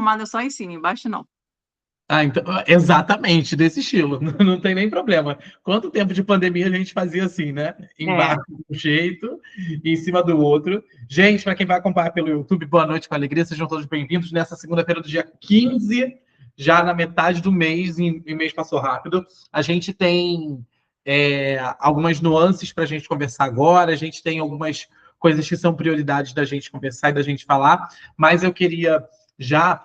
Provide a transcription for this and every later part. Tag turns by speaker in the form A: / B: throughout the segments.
A: chamada só em cima, embaixo não.
B: Então, exatamente, desse estilo. Não tem nem problema. Quanto tempo de pandemia a gente fazia assim, né? Embaixo de um jeito e em cima do outro. Gente, para quem vai acompanhar pelo YouTube, boa noite com alegria. Sejam todos bem-vindos nessa segunda-feira do dia 15, já na metade do mês, e mês passou rápido. A gente tem algumas nuances para a gente conversar agora, a gente tem algumas coisas que são prioridades da gente conversar e da gente falar, mas eu queria já,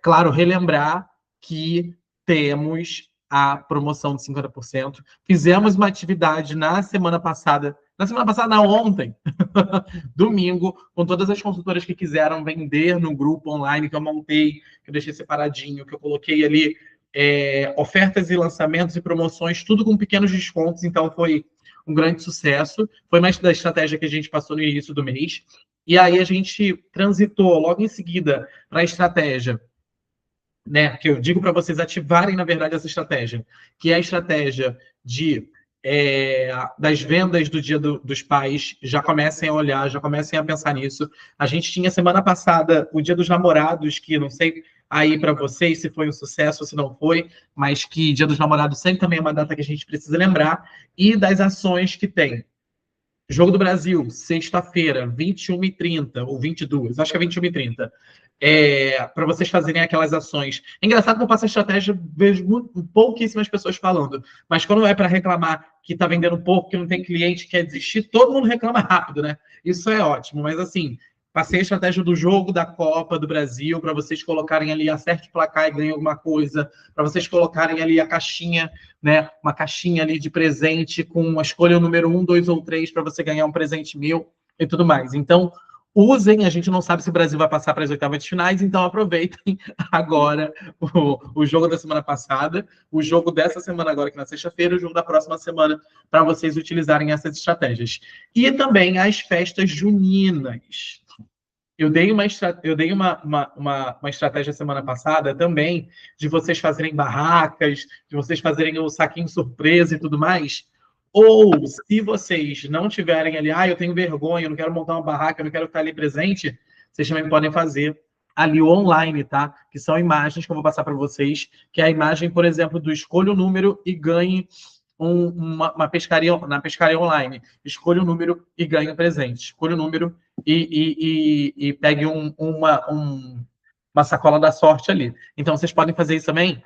B: claro, relembrar que temos a promoção de 50%. Fizemos uma atividade na semana passada, não, ontem, domingo, com todas as consultoras que quiseram vender no grupo online que eu montei, que eu deixei separadinho, que eu coloquei ali ofertas e lançamentos e promoções, tudo com pequenos descontos, então foi um grande sucesso. Foi mais da estratégia que a gente passou no início do mês. E aí a gente transitou logo em seguida para a estratégia, né, que eu digo para vocês ativarem, na verdade, essa estratégia, que é a estratégia das vendas do Dia dos Pais. Já comecem a olhar, já comecem a pensar nisso. A gente tinha semana passada o Dia dos Namorados, que não sei aí para vocês se foi um sucesso ou se não foi, mas que Dia dos Namorados sempre também é uma data que a gente precisa lembrar, e das ações que tem. Jogo do Brasil, sexta-feira, 21h30 ou 22, acho que é 21h30. Para vocês fazerem aquelas ações. É engraçado que eu passo a estratégia, vejo pouquíssimas pessoas falando, mas quando é para reclamar que está vendendo pouco, que não tem cliente, que quer desistir, todo mundo reclama rápido, né? Isso é ótimo, mas assim, passei a estratégia do jogo da Copa do Brasil para vocês colocarem ali, acerte o placar e ganhe alguma coisa, para vocês colocarem ali a caixinha, né? Uma caixinha ali de presente com a escolha o número 1, 2 ou 3 para você ganhar um presente meu e tudo mais. Então, usem, a gente não sabe se o Brasil vai passar para as oitavas de finais, então aproveitem agora o jogo da semana passada, o jogo dessa semana agora, que na sexta-feira, o jogo da próxima semana, para vocês utilizarem essas estratégias. E também as festas juninas. Eu dei uma estratégia semana passada também de vocês fazerem barracas, de vocês fazerem o saquinho surpresa e tudo mais. Ou, se vocês não tiverem ali, eu tenho vergonha, eu não quero montar uma barraca, eu não quero estar ali presente, vocês também podem fazer ali online, tá? Que são imagens que eu vou passar para vocês, que é a imagem, por exemplo, do escolha o número e ganhe uma pescaria, na pescaria online. Escolha o número e ganhe um presente. Escolha o número e pegue uma sacola da sorte ali. Então, vocês podem fazer isso também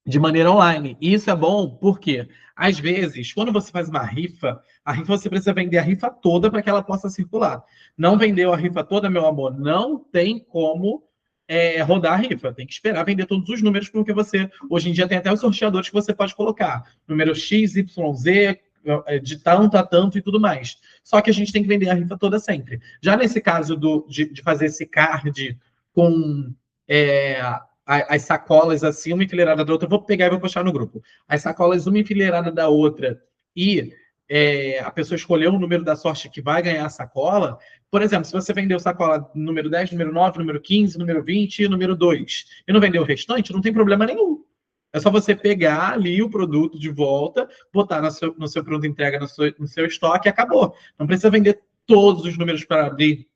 B: de maneira online. E isso é bom porque, às vezes, quando você faz uma rifa, a rifa você precisa vender a rifa toda para que ela possa circular. Não vendeu a rifa toda, meu amor, não tem como rodar a rifa. Tem que esperar vender todos os números, porque você, hoje em dia, tem até os sorteadores que você pode colocar. Número X, Y, Z, de tanto a tanto e tudo mais. Só que a gente tem que vender a rifa toda sempre. Já nesse caso de fazer esse card com as sacolas assim, uma enfileirada da outra, eu vou pegar e vou postar no grupo. As sacolas, uma enfileirada da outra, e a pessoa escolheu o número da sorte que vai ganhar a sacola. Por exemplo, se você vendeu sacola número 10, número 9, número 15, número 20 e número 2, e não vendeu o restante, não tem problema nenhum. É só você pegar ali o produto de volta, botar no seu pronto entrega, no seu estoque e acabou. Não precisa vender todos os números para abrir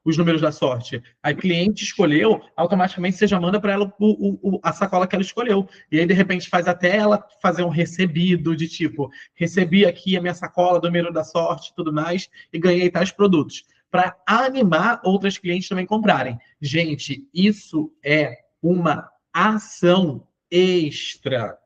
B: os números da sorte. A cliente escolheu, automaticamente você já manda para ela a sacola que ela escolheu. E aí, de repente, faz até ela fazer um recebido de tipo, recebi aqui a minha sacola do número da sorte e tudo mais, e ganhei tais produtos. Para animar outras clientes também comprarem. Gente, isso é uma ação extra.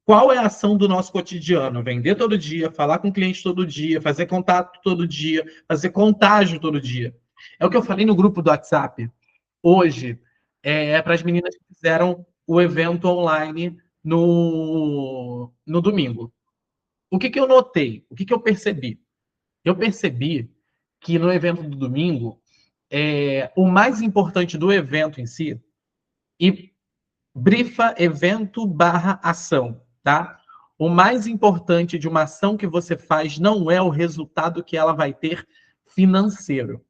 B: Qual é a ação do nosso cotidiano? Vender todo dia, falar com o cliente todo dia, fazer contato todo dia, fazer contágio todo dia. É o que eu falei no grupo do WhatsApp hoje, para as meninas que fizeram o evento online no domingo. O que eu notei? O que eu percebi? Eu percebi que no evento do domingo, o mais importante do evento em si, e brifa evento barra ação, tá? O mais importante de uma ação que você faz não é o resultado que ela vai ter financeiro.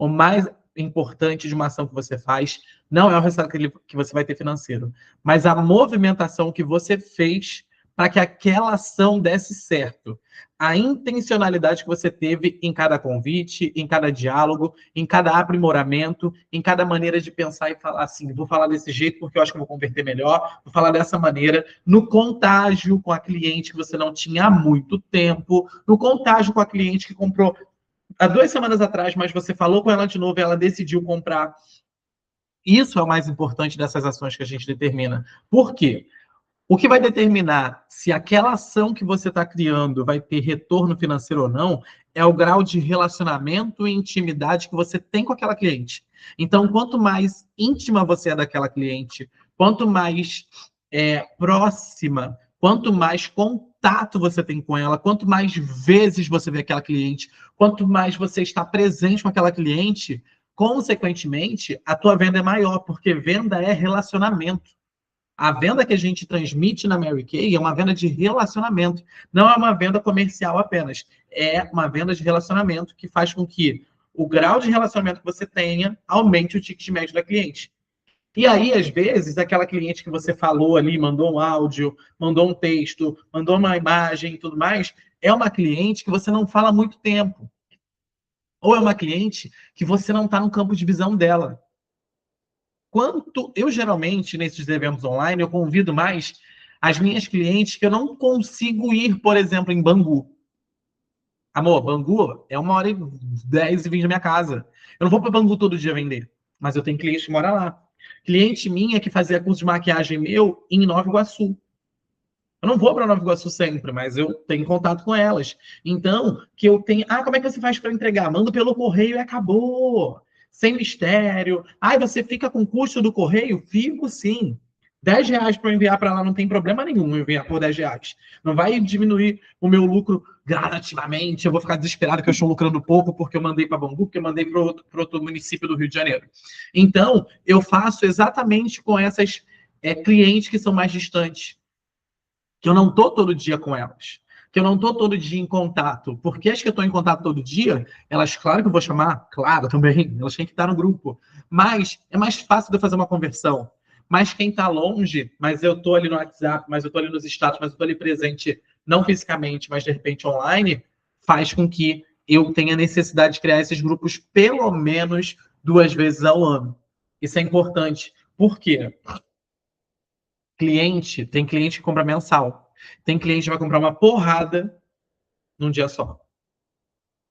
B: O mais importante de uma ação que você faz não é o resultado que você vai ter financeiro, mas a movimentação que você fez para que aquela ação desse certo. A intencionalidade que você teve em cada convite, em cada diálogo, em cada aprimoramento, em cada maneira de pensar e falar assim, vou falar desse jeito porque eu acho que eu vou converter melhor, vou falar dessa maneira, no contágio com a cliente que você não tinha há muito tempo, no contágio com a cliente que comprou há 2 semanas atrás, mas você falou com ela de novo e ela decidiu comprar. Isso é o mais importante dessas ações que a gente determina. Por quê? O que vai determinar se aquela ação que você está criando vai ter retorno financeiro ou não é o grau de relacionamento e intimidade que você tem com aquela cliente. Então, quanto mais íntima você é daquela cliente, quanto mais próxima, quanto mais contato você tem com ela, quanto mais vezes você vê aquela cliente, quanto mais você está presente com aquela cliente, consequentemente, a tua venda é maior, porque venda é relacionamento. A venda que a gente transmite na Mary Kay é uma venda de relacionamento, não é uma venda comercial apenas. É uma venda de relacionamento que faz com que o grau de relacionamento que você tenha aumente o ticket médio da cliente. E aí, às vezes, aquela cliente que você falou ali, mandou um áudio, mandou um texto, mandou uma imagem e tudo mais, é uma cliente que você não fala há muito tempo. Ou é uma cliente que você não está no campo de visão dela. Quanto eu geralmente, nesses eventos online, eu convido mais as minhas clientes que eu não consigo ir, por exemplo, em Bangu. Amor, Bangu é 1h10 e 20 da minha casa. Eu não vou para Bangu todo dia vender, mas eu tenho cliente que mora lá. Cliente minha que fazia curso de maquiagem meu em Nova Iguaçu. Eu não vou para Nova Iguaçu sempre, mas eu tenho contato com elas. Então, que eu tenho. Ah, como é que você faz para entregar? Mando pelo correio e acabou. Sem mistério. Ah, você fica com o custo do correio? Fico sim. R$ 10 para enviar para lá não tem problema nenhum enviar por R$ 10. Não vai diminuir o meu lucro gradativamente. Eu vou ficar desesperado que eu estou lucrando pouco porque eu mandei para Bangu, porque eu mandei para outro município do Rio de Janeiro. Então, eu faço exatamente com essas clientes que são mais distantes, que eu não estou todo dia com elas, que eu não estou todo dia em contato, porque as que eu estou em contato todo dia, elas, claro que eu vou chamar, claro também, elas têm que estar no grupo, mas é mais fácil de eu fazer uma conversão. Mas quem está longe, mas eu estou ali no WhatsApp, mas eu estou ali nos status, mas eu estou ali presente, não fisicamente, mas de repente online, faz com que eu tenha necessidade de criar esses grupos pelo menos 2 vezes ao ano. Isso é importante. Por quê? Tem cliente que compra mensal. Tem cliente que vai comprar uma porrada num dia só.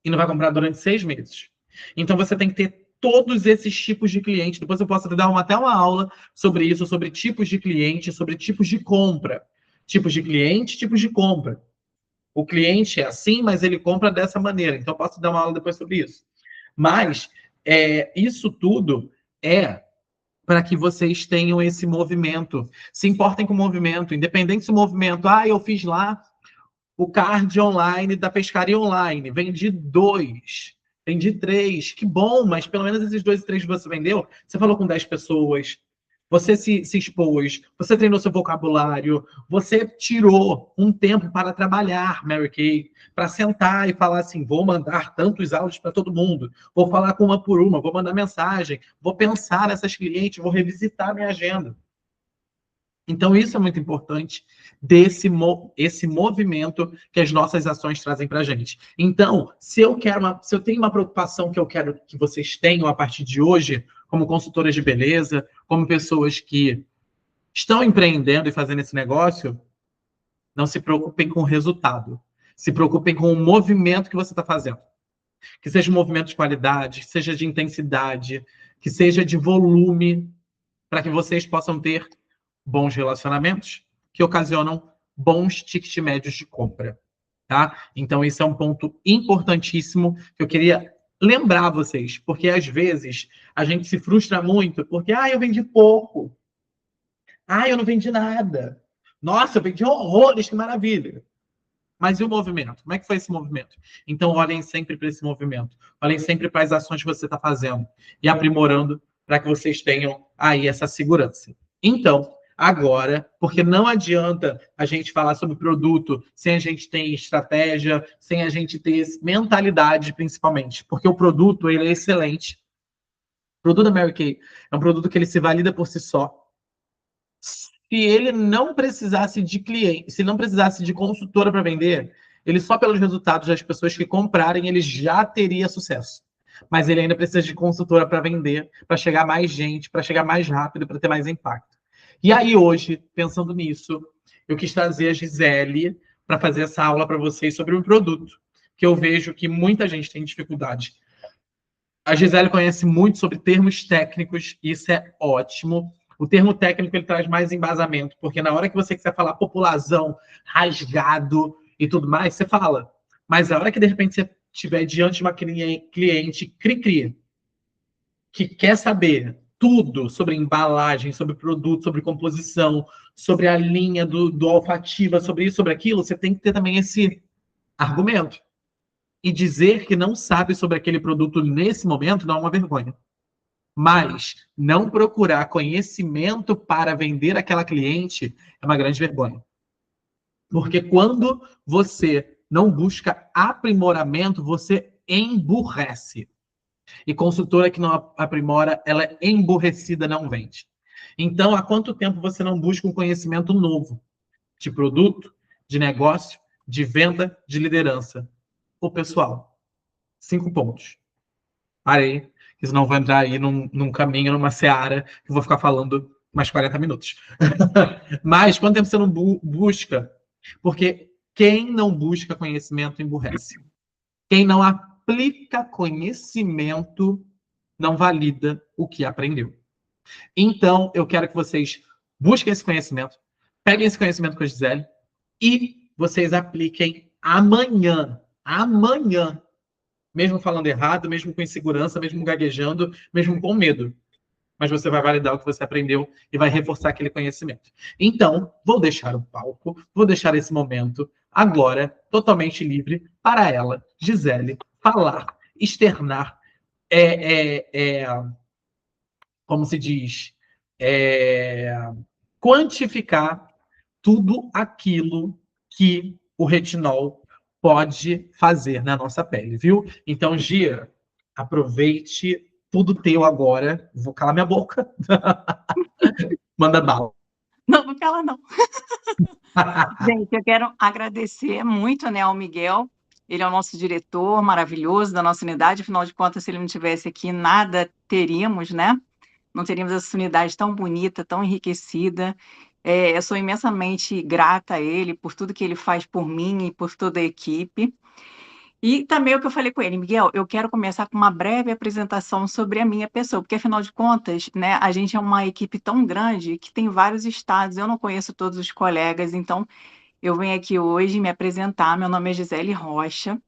B: E não vai comprar durante 6 meses. Então você tem que ter todos esses tipos de cliente. Depois eu posso dar até uma aula sobre isso, sobre tipos de cliente, sobre tipos de compra. Tipos de cliente, tipos de compra. O cliente é assim, mas ele compra dessa maneira. Então eu posso dar uma aula depois sobre isso. Mas isso tudo é para que vocês tenham esse movimento. Se importem com o movimento, independente se o movimento, eu fiz lá o card online da pescaria online, vendi 2, vendi 3, que bom, mas pelo menos esses 2 e 3 que você vendeu, você falou com 10 pessoas, você se expôs, você treinou seu vocabulário, você tirou um tempo para trabalhar, Mary Kay, para sentar e falar assim, vou mandar tantos áudios para todo mundo, vou falar com uma por uma, vou mandar mensagem, vou pensar nessas clientes, vou revisitar minha agenda. Então, isso é muito importante esse movimento que as nossas ações trazem para a gente. Então, se eu tenho uma preocupação que eu quero que vocês tenham a partir de hoje, como consultoras de beleza, como pessoas que estão empreendendo e fazendo esse negócio, não se preocupem com o resultado. Se preocupem com o movimento que você está fazendo. Que seja um movimento de qualidade, que seja de intensidade, que seja de volume, para que vocês possam ter bons relacionamentos que ocasionam bons tickets médios de compra, tá? Então, esse é um ponto importantíssimo que eu queria lembrar vocês, porque às vezes a gente se frustra muito porque, eu vendi pouco. Eu não vendi nada. Nossa, eu vendi horrores, que maravilha. Mas e o movimento? Como é que foi esse movimento? Então, olhem sempre para esse movimento. Olhem sempre para as ações que você está fazendo e aprimorando para que vocês tenham aí essa segurança. Então, agora, porque não adianta a gente falar sobre produto sem a gente ter estratégia, sem a gente ter mentalidade, principalmente. Porque o produto, ele é excelente. O produto da Mary Kay é um produto que ele se valida por si só. Se ele não precisasse de cliente, se não precisasse de consultora para vender, ele só pelos resultados das pessoas que comprarem, ele já teria sucesso. Mas ele ainda precisa de consultora para vender, para chegar mais gente, para chegar mais rápido, para ter mais impacto. E aí, hoje, pensando nisso, eu quis trazer a Gisele para fazer essa aula para vocês sobre um produto que eu vejo que muita gente tem dificuldade. A Gisele conhece muito sobre termos técnicos, isso é ótimo. O termo técnico ele traz mais embasamento, porque na hora que você quiser falar população, rasgado e tudo mais, você fala. Mas na hora que de repente você estiver diante de uma cliente cri-cri, que quer saber tudo sobre embalagem, sobre produto, sobre composição, sobre a linha do olfativa, sobre isso, sobre aquilo, você tem que ter também esse argumento. E dizer que não sabe sobre aquele produto nesse momento não é uma vergonha. Mas não procurar conhecimento para vender aquela cliente é uma grande vergonha. Porque quando você não busca aprimoramento, você emburrece. E consultora que não aprimora, ela é emburrecida, não vende. Então, há quanto tempo você não busca um conhecimento novo de produto, de negócio, de venda, de liderança? Ô, pessoal, 5 pontos. Parei, que senão eu vou entrar aí num caminho, numa seara, que eu vou ficar falando mais 40 minutos. Mas quanto tempo você não busca? Porque quem não busca conhecimento emburrece. Quem não aplica conhecimento não valida o que aprendeu. Então, eu quero que vocês busquem esse conhecimento, peguem esse conhecimento com a Gisele e vocês apliquem amanhã. Amanhã. Mesmo falando errado, mesmo com insegurança, mesmo gaguejando, mesmo com medo. Mas você vai validar o que você aprendeu e vai reforçar aquele conhecimento. Então, vou deixar o palco, vou deixar esse momento agora totalmente livre para ela, Gisele, falar, externar, como se diz, quantificar tudo aquilo que o retinol pode fazer na nossa pele, viu? Então, Gia, aproveite tudo teu agora. Vou calar minha boca. Manda bala.
A: Não, não cala, não. Gente, eu quero agradecer muito, né, ao Miguel. Ele é o nosso diretor maravilhoso da nossa unidade. Afinal de contas, se ele não estivesse aqui, nada teríamos, né? Não teríamos essa unidade tão bonita, tão enriquecida. Eu sou imensamente grata a ele por tudo que ele faz por mim e por toda a equipe. E também o que eu falei com ele, Miguel, eu quero começar com uma breve apresentação sobre a minha pessoa, porque afinal de contas, né, a gente é uma equipe tão grande que tem vários estados, eu não conheço todos os colegas, então eu venho aqui hoje me apresentar. Meu nome é Gisele Rocha,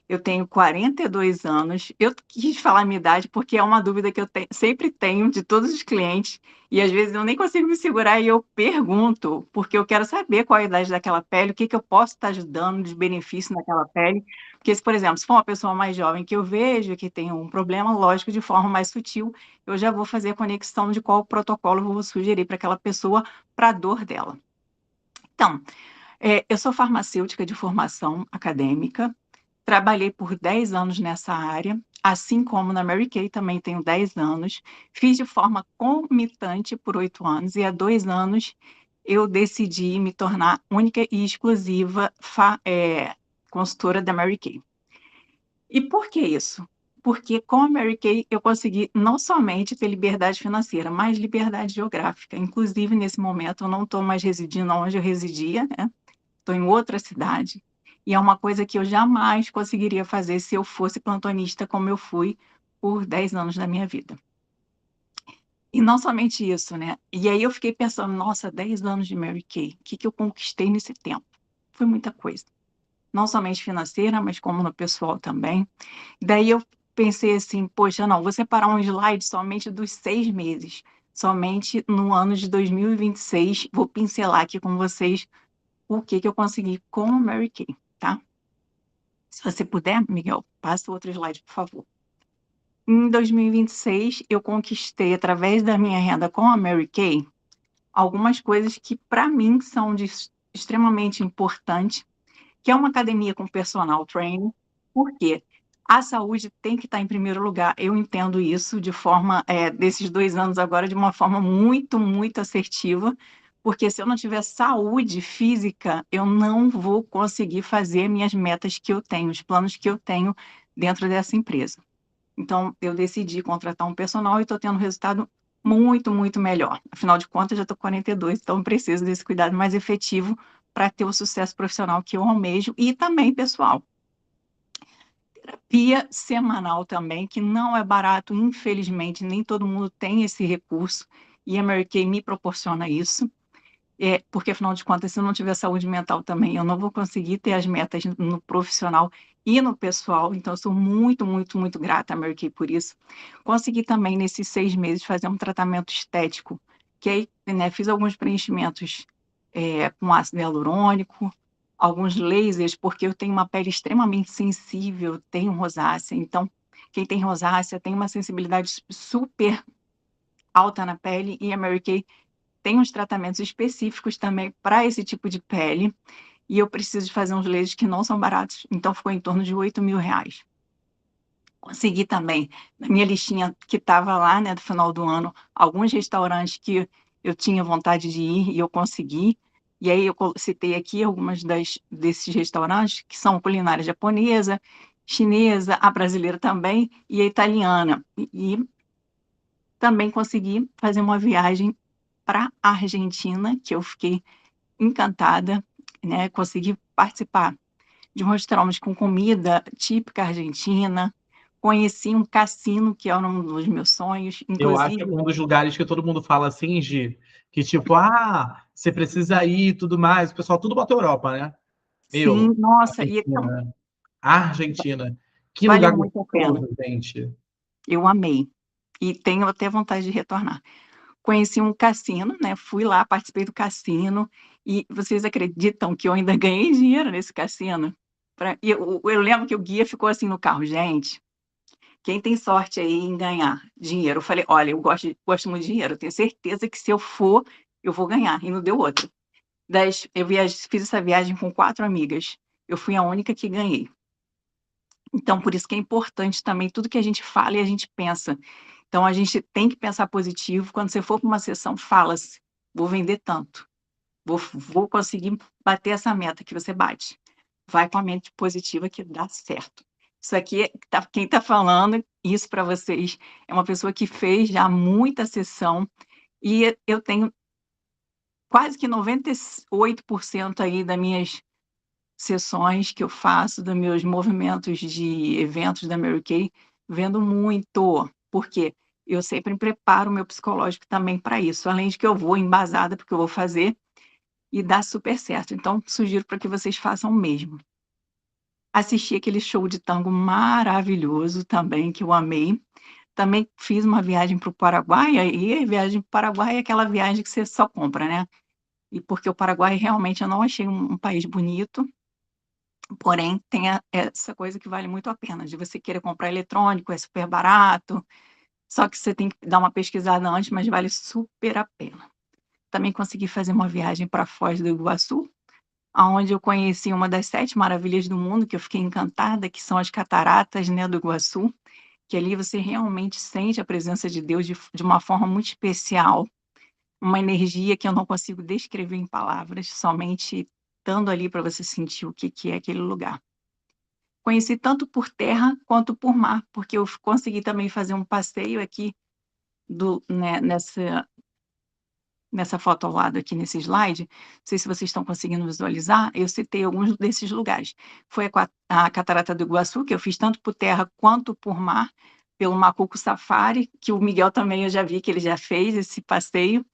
A: eu tenho 42 anos. Eu quis falar a minha idade porque é uma dúvida que eu sempre tenho de todos os clientes. E às vezes eu nem consigo me segurar e eu pergunto, porque eu quero saber qual é a idade daquela pele, o que eu posso estar ajudando de benefício naquela pele. Porque, se, por exemplo, se for uma pessoa mais jovem que eu vejo que tem um problema, lógico, de forma mais sutil, eu já vou fazer a conexão de qual protocolo eu vou sugerir para aquela pessoa, para a dor dela. Então, eu sou farmacêutica de formação acadêmica. Trabalhei por 10 anos nessa área, assim como na Mary Kay também tenho 10 anos. Fiz de forma concomitante por 8 anos e há 2 anos eu decidi me tornar única e exclusiva consultora da Mary Kay. E por que isso? Porque com a Mary Kay eu consegui não somente ter liberdade financeira, mas liberdade geográfica. Inclusive, nesse momento, eu não estou mais residindo onde eu residia, né? Estou em outra cidade. E é uma coisa que eu jamais conseguiria fazer se eu fosse plantonista como eu fui por 10 anos da minha vida. E não somente isso, né? E aí eu fiquei pensando, nossa, 10 anos de Mary Kay, o que eu conquistei nesse tempo? Foi muita coisa. Não somente financeira, mas como no pessoal também. Daí eu pensei assim, poxa, não, vou separar um slide somente dos 6 meses. Somente no ano de 2026, vou pincelar aqui com vocês o que eu consegui com a Mary Kay, tá? Se você puder, Miguel, passa o outro slide, por favor. Em 2026, eu conquistei, através da minha renda com a Mary Kay, algumas coisas que, para mim, são extremamente importantes, que é uma academia com personal training. Por quê? A saúde tem que estar em primeiro lugar. Eu entendo isso de forma, desses 2 anos agora, de uma forma muito, muito assertiva, Porque se eu não tiver saúde física, eu não vou conseguir fazer minhas metas que eu tenho, os planos que eu tenho dentro dessa empresa. Então, eu decidi contratar um personal e estou tendo um resultado muito, muito melhor. Afinal de contas, já estou com 42, então preciso desse cuidado mais efetivo para ter o sucesso profissional que eu almejo e também pessoal. Terapia semanal também, que não é barato, infelizmente, nem todo mundo tem esse recurso, e a Mary Kay me proporciona isso. Porque, afinal de contas, se eu não tiver saúde mental também, eu não vou conseguir ter as metas no profissional e no pessoal. Então, eu sou muito, muito, muito grata a Mary Kay por isso. Consegui também, nesses 6 meses, fazer um tratamento estético, que aí, né, fiz alguns preenchimentos com ácido hialurônico, alguns lasers, porque eu tenho uma pele extremamente sensível, tenho rosácea. Então, quem tem rosácea tem uma sensibilidade super alta na pele, e a Mary Kay tem uns tratamentos específicos também para esse tipo de pele, e eu preciso de fazer uns lasers que não são baratos, então ficou em torno de R$ 8.000. Consegui também, na minha listinha que estava lá, né, do final do ano, alguns restaurantes que eu tinha vontade de ir e eu consegui, e aí eu citei aqui algumas desses restaurantes, que são culinária japonesa, chinesa, a brasileira também, e a italiana. E também consegui fazer uma viagem para a Argentina, que eu fiquei encantada, né? Consegui participar de um restaurante com comida típica argentina, conheci um cassino, que era um dos meus sonhos,
B: Eu acho que é
A: inclusive.
B: um dos lugares que todo mundo fala assim, Gi, que tipo, ah, você precisa ir e tudo mais. O pessoal tudo bota Europa, né?
A: Sim,
B: Meu,
A: nossa, e então,
B: Argentina. Argentina. Que
A: vale
B: lugar
A: muito a pena.
B: gostoso, gente.
A: Eu amei. E tenho até vontade de retornar. Conheci um cassino, né? Fui lá, participei do cassino, e vocês acreditam que eu ainda ganhei dinheiro nesse cassino? E eu lembro que o guia ficou assim no carro, gente. Quem tem sorte aí em ganhar dinheiro? Eu falei, olha, eu gosto muito de dinheiro, eu tenho certeza que se eu for, eu vou ganhar. E não deu outra. Fiz essa viagem com 4 amigas. Eu fui a única que ganhei. Então, por isso que é importante também tudo que a gente fala e a gente pensa. Então, a gente tem que pensar positivo. Quando você for para uma sessão, fala-se, vou vender tanto, vou conseguir bater essa meta que você bate. Vai com a mente positiva que dá certo. Isso aqui, quem está falando isso para vocês é uma pessoa que fez já muita sessão, e eu tenho quase que 98% aí das minhas sessões que eu faço, dos meus movimentos de eventos da Mary Kay, vendo muito, porque eu sempre preparo o meu psicológico também para isso, além de que eu vou embasada, porque eu vou fazer, e dá super certo. Então, sugiro para que vocês façam o mesmo. Assisti aquele show de tango maravilhoso também, que eu amei. Também fiz uma viagem para o Paraguai, e a viagem para o Paraguai é aquela viagem que você só compra, né? E porque o Paraguai realmente eu não achei um país bonito, porém tem essa coisa que vale muito a pena, de você querer comprar eletrônico, é super barato, só que você tem que dar uma pesquisada antes, mas vale super a pena. Também consegui fazer uma viagem para Foz do Iguaçu, aonde eu conheci uma das 7 maravilhas do mundo, que eu fiquei encantada, que são as cataratas, né, do Iguaçu, que ali você realmente sente a presença de Deus de uma forma muito especial, uma energia que eu não consigo descrever em palavras, somente estando ali para você sentir o que é aquele lugar. Conheci tanto por terra quanto por mar, porque eu consegui também fazer um passeio aqui né, nessa foto ao lado aqui nesse slide, não sei se vocês estão conseguindo visualizar, eu citei alguns desses lugares. Foi a Catarata do Iguaçu, que eu fiz tanto por terra quanto por mar, pelo Macuco Safari, que o Miguel também eu já vi que ele já fez esse passeio,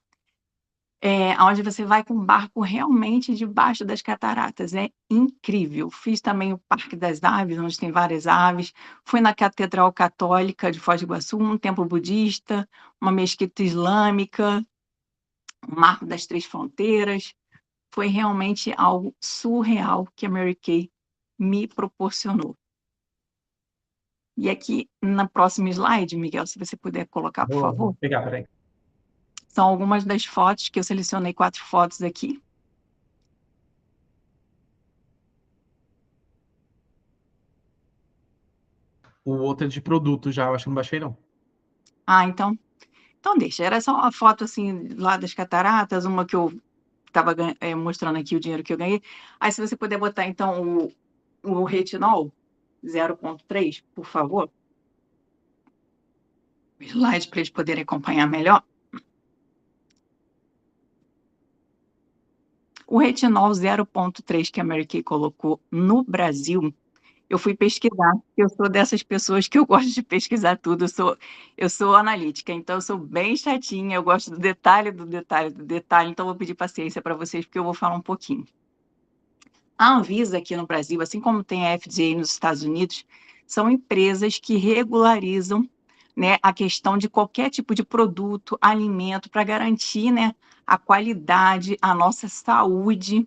A: onde você vai com um barco realmente debaixo das cataratas, é incrível. Fiz também o Parque das Aves, onde tem várias aves, fui na Catedral Católica de Foz do Iguaçu, um templo budista, uma mesquita islâmica, o Marco das Três Fronteiras. Foi realmente algo surreal que a Mary Kay me proporcionou. E aqui, na próxima slide, Miguel, se você puder colocar, por
B: Vou
A: favor,
B: pegar, peraí.
A: são algumas das fotos, que eu selecionei 4 fotos aqui.
B: O outro é de produto já, eu acho que não baixei, não.
A: Então deixa. Era só uma foto, assim, lá das cataratas, uma que eu estava mostrando aqui o dinheiro que eu ganhei. Aí, se você puder botar, então, o retinol 0,3, por favor. O slide para eles poderem acompanhar melhor. O retinol 0,3 que a Mary Kay colocou no Brasil, eu fui pesquisar, eu sou dessas pessoas que eu gosto de pesquisar tudo, eu sou analítica, então eu sou bem chatinha, eu gosto do detalhe, do detalhe, do detalhe, então vou pedir paciência para vocês, porque eu vou falar um pouquinho. A Anvisa aqui no Brasil, assim como tem a FDA nos Estados Unidos, são empresas que regularizam, né, a questão de qualquer tipo de produto, alimento, para garantir, né, a qualidade, a nossa saúde.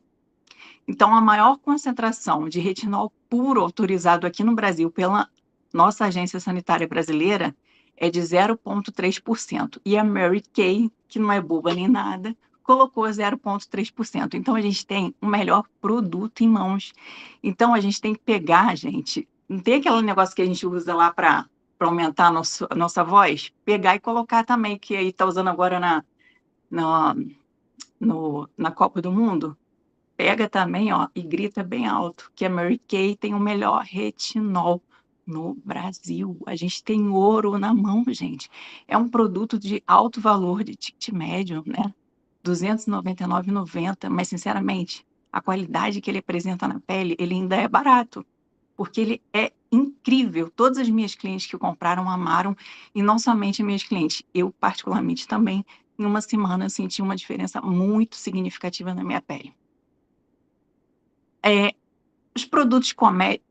A: Então, a maior concentração de retinol puro autorizado aqui no Brasil pela nossa Agência Sanitária Brasileira é de 0,3%. E a Mary Kay, que não é boba nem nada, colocou 0,3%. Então, a gente tem o melhor produto em mãos. Então, a gente tem que pegar, gente, não tem aquele negócio que a gente usa lá para aumentar a nossa voz? Pegar e colocar também, que aí está usando agora na Copa do Mundo. Pega também, ó, e grita bem alto, que a Mary Kay tem o melhor retinol no Brasil. A gente tem ouro na mão, gente. É um produto de alto valor, de ticket médio, né? R$ 299,90, mas, sinceramente, a qualidade que ele apresenta na pele, ele ainda é barato, porque ele é incrível. Todas as minhas clientes que compraram amaram, e não somente as minhas clientes, eu particularmente também, em uma semana, senti uma diferença muito significativa na minha pele. Os produtos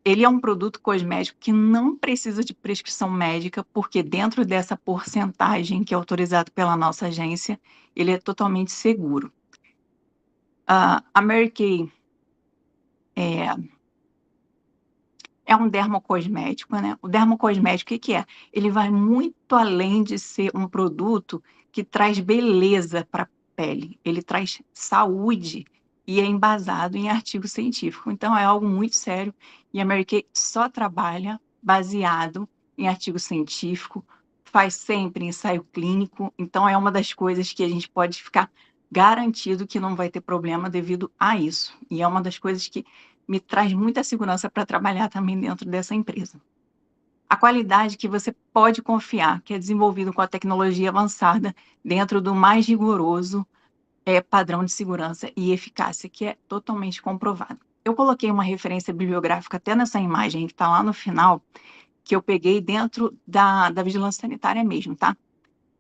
A: ele é um produto cosmético que não precisa de prescrição médica, porque dentro dessa porcentagem que é autorizado pela nossa agência, ele é totalmente seguro. A Mary Kay é um dermocosmético, né? O dermocosmético, o que é? Ele vai muito além de ser um produto que traz beleza para a pele. Ele traz saúde e é embasado em artigo científico. Então, é algo muito sério. E a Mary Kay só trabalha baseado em artigo científico, faz sempre ensaio clínico. Então, é uma das coisas que a gente pode ficar garantido que não vai ter problema devido a isso. E é uma das coisas que me traz muita segurança para trabalhar também dentro dessa empresa. A qualidade que você pode confiar, que é desenvolvido com a tecnologia avançada, dentro do mais rigoroso padrão de segurança e eficácia, que é totalmente comprovado. Eu coloquei uma referência bibliográfica até nessa imagem que está lá no final, que eu peguei dentro da vigilância sanitária mesmo, tá?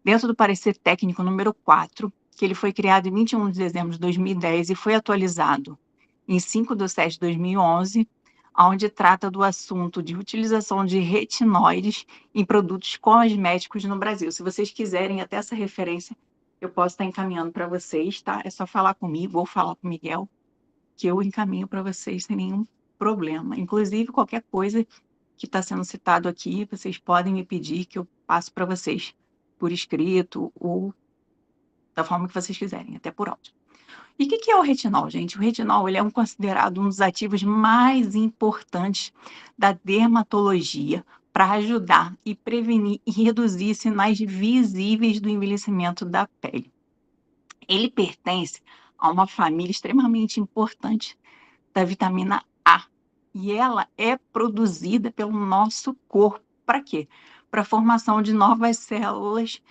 A: Dentro do parecer técnico número 4, que ele foi criado em 21 de dezembro de 2010 e foi atualizado em 5 de setembro de 2011, onde trata do assunto de utilização de retinóides em produtos cosméticos no Brasil. Se vocês quiserem até essa referência, eu posso estar encaminhando para vocês, tá? É só falar comigo ou falar com o Miguel, que eu encaminho para vocês sem nenhum problema. Inclusive, qualquer coisa que está sendo citado aqui, vocês podem me pedir que eu passo para vocês por escrito ou da forma que vocês quiserem, até por áudio. E o que é o retinol, gente? O retinol ele é considerado um dos ativos mais importantes da dermatologia para ajudar e prevenir e reduzir sinais visíveis do envelhecimento da pele. Ele pertence a uma família extremamente importante da vitamina A, e ela é produzida pelo nosso corpo. Para quê? Para a formação de novas células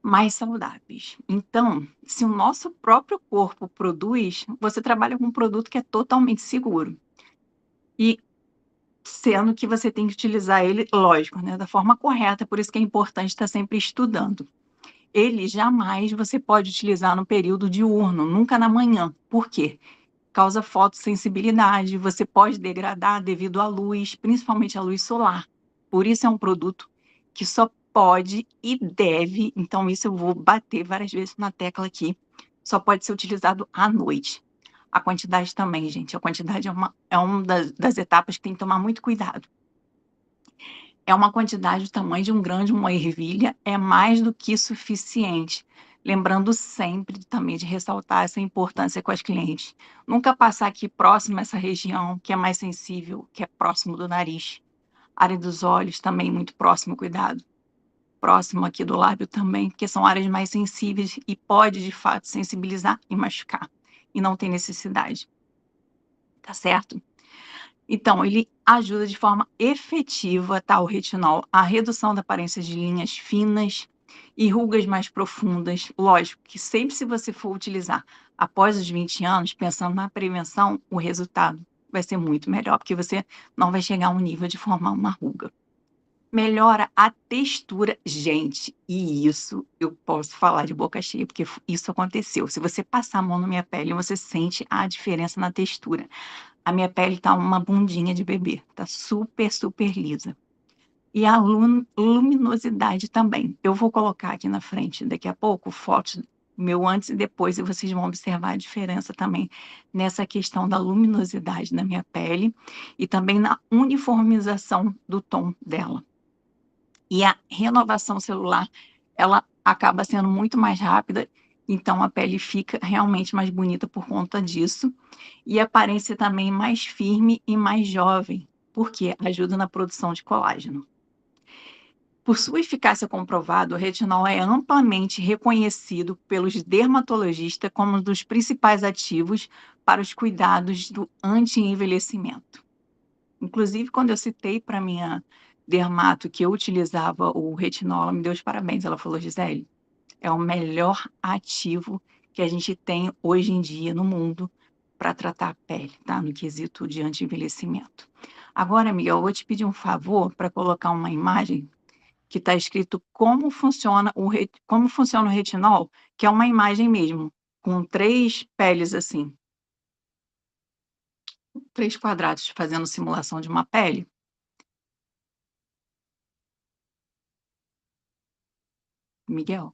A: mais saudáveis. Então, se o nosso próprio corpo produz, você trabalha com um produto que é totalmente seguro. E sendo que você tem que utilizar ele, lógico, né, da forma correta, por isso que é importante estar sempre estudando. Ele jamais você pode utilizar no período diurno, nunca na manhã. Por quê? Causa fotossensibilidade, você pode degradar devido à luz, principalmente à luz solar. Por isso é um produto que só pode e deve, então isso eu vou bater várias vezes na tecla aqui, só pode ser utilizado à noite. A quantidade também, gente, a quantidade é uma das etapas que tem que tomar muito cuidado. É uma quantidade do tamanho de um grão de uma ervilha, é mais do que suficiente. Lembrando sempre também de ressaltar essa importância com as clientes. Nunca passar aqui próximo a essa região que é mais sensível, que é próximo do nariz. Área dos olhos também muito próximo, cuidado. Próximo aqui do lábio também, porque são áreas mais sensíveis e pode, de fato, sensibilizar e machucar. e não tem necessidade, tá certo? Então, ele ajuda de forma efetiva, tá, o retinol, a redução da aparência de linhas finas e rugas mais profundas. Lógico que sempre se você for utilizar após os 20 anos, pensando na prevenção, o resultado vai ser muito melhor, porque você não vai chegar a um nível de formar uma ruga. Melhora a textura. Gente, e isso eu posso falar de boca cheia, porque isso aconteceu. Se você passar a mão na minha pele, você sente a diferença na textura. A minha pele tá uma bundinha de bebê, tá super, super lisa. E a luminosidade também. Eu vou colocar aqui na frente, daqui a pouco, fotos meu antes e depois, e vocês vão observar a diferença também nessa questão da luminosidade na minha pele e também na uniformização do tom dela. E a renovação celular, ela acaba sendo muito mais rápida, então a pele fica realmente mais bonita por conta disso. E a aparência também mais firme e mais jovem, porque ajuda na produção de colágeno. Por sua eficácia comprovada, o retinol é amplamente reconhecido pelos dermatologistas como um dos principais ativos para os cuidados do anti-envelhecimento. Inclusive, quando eu citei para minha dermato que eu utilizava o retinol, ela me deu os parabéns. Ela falou: Gisele, é o melhor ativo que a gente tem hoje em dia no mundo para tratar a pele, tá? No quesito de anti-envelhecimento. Agora, amiga, eu vou te pedir um favor para colocar uma imagem que está escrito como funciona o retinol, que é uma imagem mesmo, com 3 peles assim, 3 quadrados fazendo simulação de uma pele. Miguel.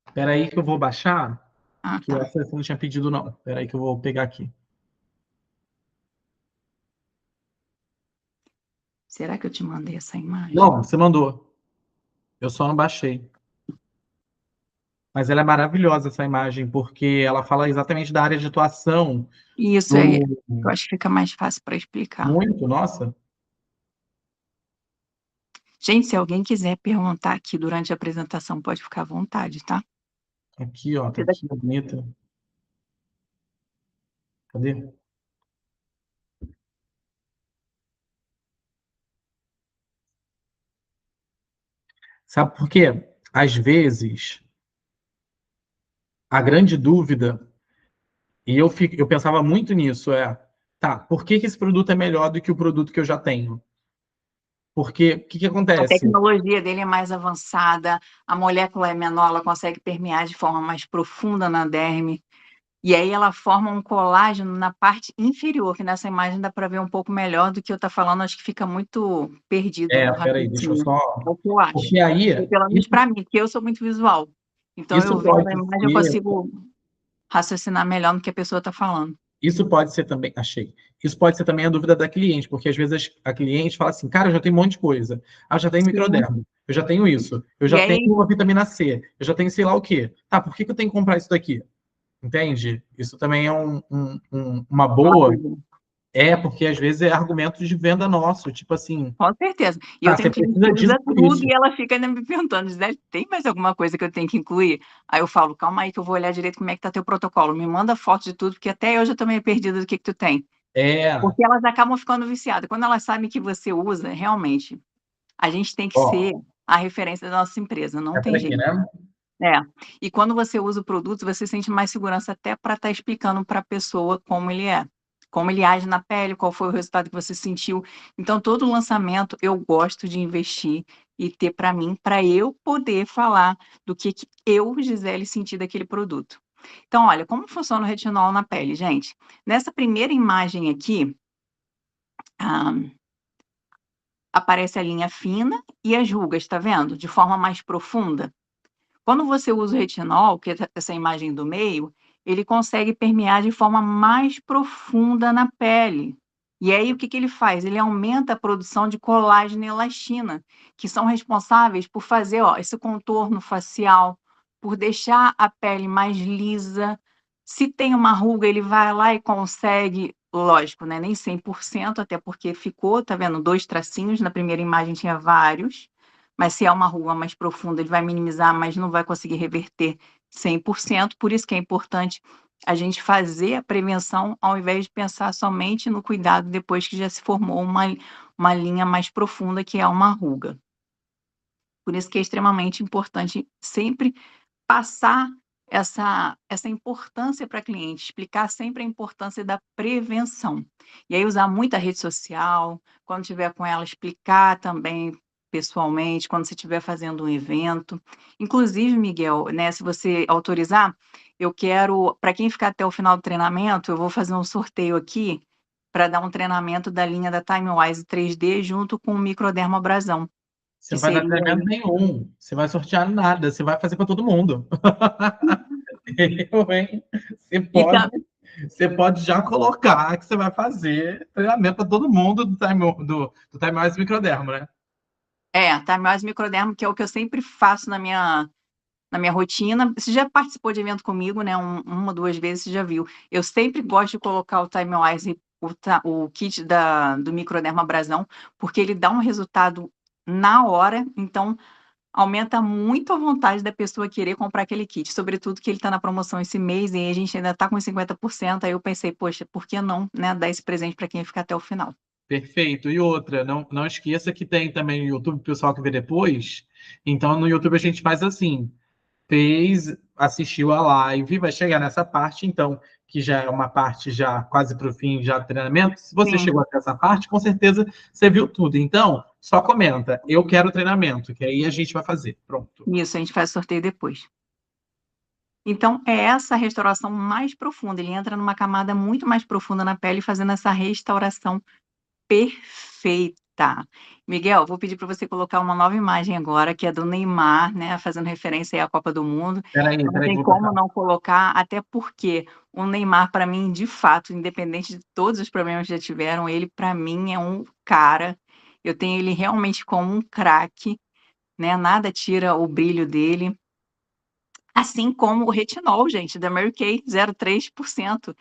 B: Espera aí que eu vou baixar,
A: Ah,
B: que
A: tá.
B: essa você não tinha pedido, não. Espera aí que eu vou pegar aqui.
A: Será que eu te mandei essa imagem?
B: Não, você mandou. Eu só não baixei. Mas ela é maravilhosa, essa imagem, porque ela fala exatamente da área de atuação
A: Isso aí,
B: do...
A: eu acho que fica mais fácil para explicar.
B: Muito, nossa.
A: Gente, se alguém quiser perguntar aqui durante a apresentação, pode ficar à vontade, tá?
B: Aqui, ó, tá
A: Porque
B: aqui, bonita. Cadê? Sabe por quê? Às vezes, a grande dúvida, e eu pensava muito nisso, tá, por que que esse produto é melhor do que o produto que eu já tenho? Porque, o que que
A: a
B: acontece?
A: tecnologia dele é mais avançada, a molécula é menor, ela consegue permear de forma mais profunda na derme, e aí ela forma um colágeno na parte inferior, que nessa imagem dá para ver um pouco melhor do que eu estou falando, acho que fica muito perdido o
B: Peraí, deixa eu
A: raciocínio.
B: só...
A: É o que eu acho.
B: Porque aí,
A: Pelo menos para mim, porque eu sou muito visual. Então, eu
B: isso
A: vendo
B: pode
A: a imagem, eu
B: ser
A: consigo raciocinar melhor no que a pessoa está falando.
B: Isso pode ser também, achei. Isso pode ser também a dúvida da cliente, porque às vezes a cliente fala assim, cara, eu já tenho um monte de coisa. Ah, eu já tenho
A: Sim.
B: microderma, eu já tenho isso, eu
A: E
B: já tenho
A: aí,
B: uma vitamina C, eu já tenho sei lá o quê. Tá, por que que eu tenho que comprar isso daqui? Entende? Isso também é uma
A: uma
B: boa.
A: dúvida.
B: Porque às vezes é argumento de venda nosso, tipo assim,
A: Com certeza. E eu
B: tá, você
A: tenho cliente
B: precisa
A: que
B: disso
A: usa
B: por
A: tudo
B: isso.
A: e ela fica ainda me perguntando, Gisele, tem mais alguma coisa que eu tenho que incluir? Aí eu falo, calma aí que eu vou olhar direito como é que tá teu protocolo. Me manda foto de tudo, porque até eu já tô meio perdida do que tu tem.
B: É,
A: Porque elas acabam ficando viciadas. Quando elas sabem que você usa, realmente, a gente tem que ser
B: ó,
A: a referência da nossa empresa, não
B: é por
A: tem
B: aqui,
A: jeito.
B: né?
A: É. E quando você usa o produto, você sente mais segurança até para estar explicando para a pessoa como ele é, como ele age na pele, qual foi o resultado que você sentiu. Então, todo lançamento eu gosto de investir e ter para mim, para eu poder falar do que eu, Gisele, senti daquele produto. Então, olha, como funciona o retinol na pele, gente? Nessa primeira imagem aqui, ah, aparece a linha fina e as rugas, tá vendo? De forma mais profunda. Quando você usa o retinol, que é essa imagem do meio, ele consegue permear de forma mais profunda na pele. E aí, o que que ele faz? Ele aumenta a produção de colágeno e elastina, que são responsáveis por fazer, ó, esse contorno facial, por deixar a pele mais lisa. Se tem uma ruga, ele vai lá e consegue, lógico, né, nem 100%, até porque ficou, tá vendo, 2 tracinhos, na primeira imagem tinha vários, mas se é uma ruga mais profunda, ele vai minimizar, mas não vai conseguir reverter 100%, por isso que é importante a gente fazer a prevenção ao invés de pensar somente no cuidado depois que já se formou uma linha mais profunda, que é uma ruga. Por isso que é extremamente importante sempre passar essa importância para cliente, explicar sempre a importância da prevenção. E aí usar muita rede social, quando estiver com ela, explicar também pessoalmente, quando você estiver fazendo um evento. Inclusive, Miguel, né, se você autorizar, eu quero, para quem ficar até o final do treinamento, eu vou fazer um sorteio aqui para dar um treinamento da linha da TimeWise 3D junto com o microdermabrasão,
B: Você
A: que
B: não vai dar
A: seria
B: treinamento nenhum, você vai sortear nada, você vai fazer para todo mundo. Eu, hein? Você
A: e
B: pode, você pode já colocar que você vai fazer treinamento para todo mundo do Time Mais Microdermo, né?
A: TimeWise microdermo, que é o que eu sempre faço na minha rotina. Você já participou de evento comigo, né? Uma, duas vezes, você já viu. Eu sempre gosto de colocar o TimeWise, o kit do microdermabrasão, porque ele dá um resultado na hora, então aumenta muito a vontade da pessoa querer comprar aquele kit, sobretudo que ele está na promoção esse mês e a gente ainda está com 50%, aí eu pensei, poxa, por que não, né, dar esse presente para quem ficar até o final?
B: Perfeito. E outra, não esqueça que tem também no YouTube, o pessoal que vê depois. Então, no YouTube a gente faz assim: fez, assistiu a live, vai chegar nessa parte, então, que já é uma parte já quase para o fim já do treinamento. Se você
A: Sim,
B: chegou até essa parte, com certeza você viu tudo. Então, só comenta, eu quero treinamento, que aí a gente vai fazer. Pronto.
A: isso, a gente faz sorteio depois. Então, é essa restauração mais profunda, ele entra numa camada muito mais profunda na pele, fazendo essa restauração perfeita. Miguel, vou pedir para você colocar uma nova imagem agora, que é do Neymar, né, fazendo referência aí à Copa do Mundo.
B: Peraí,
A: Não
B: peraí,
A: tem
B: vou
A: como
B: botar.
A: não colocar, até porque o Neymar, para mim, de fato, independente de todos os problemas que já tiveram, ele, para mim, é um cara. Eu tenho ele realmente como um craque, né? Nada tira o brilho dele. Assim como o retinol, gente, da Mary Kay, 0,3%.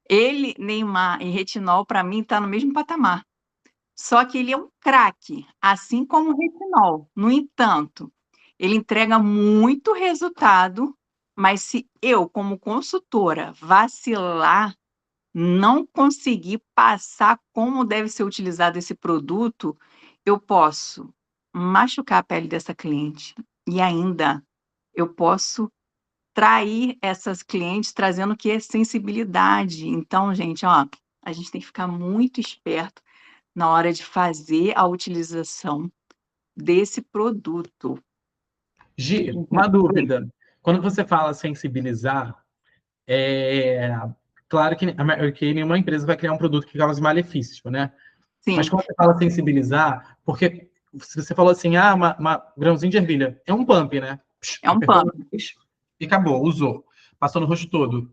A: Ele, Neymar e retinol, para mim, tá no mesmo patamar. Só que ele é um craque, assim como o retinol. No entanto, ele entrega muito resultado, mas se eu, como consultora, vacilar, não conseguir passar como deve ser utilizado esse produto, eu posso machucar a pele dessa cliente e ainda eu posso trair essas clientes trazendo o que é sensibilidade. Então, gente, ó, a gente tem que ficar muito esperto na hora de fazer a utilização desse produto.
B: Gi, uma
A: Uhum.
B: dúvida. Quando você fala sensibilizar, é claro que nenhuma empresa vai criar um produto que cause malefício, né? Mas
A: Sim,
B: quando você fala sensibilizar, porque se você falou assim, uma grãozinho de ervilha, é um pump, né?
A: é um
B: Apertou
A: pano.
B: o nariz e acabou, usou. Passou no rosto todo.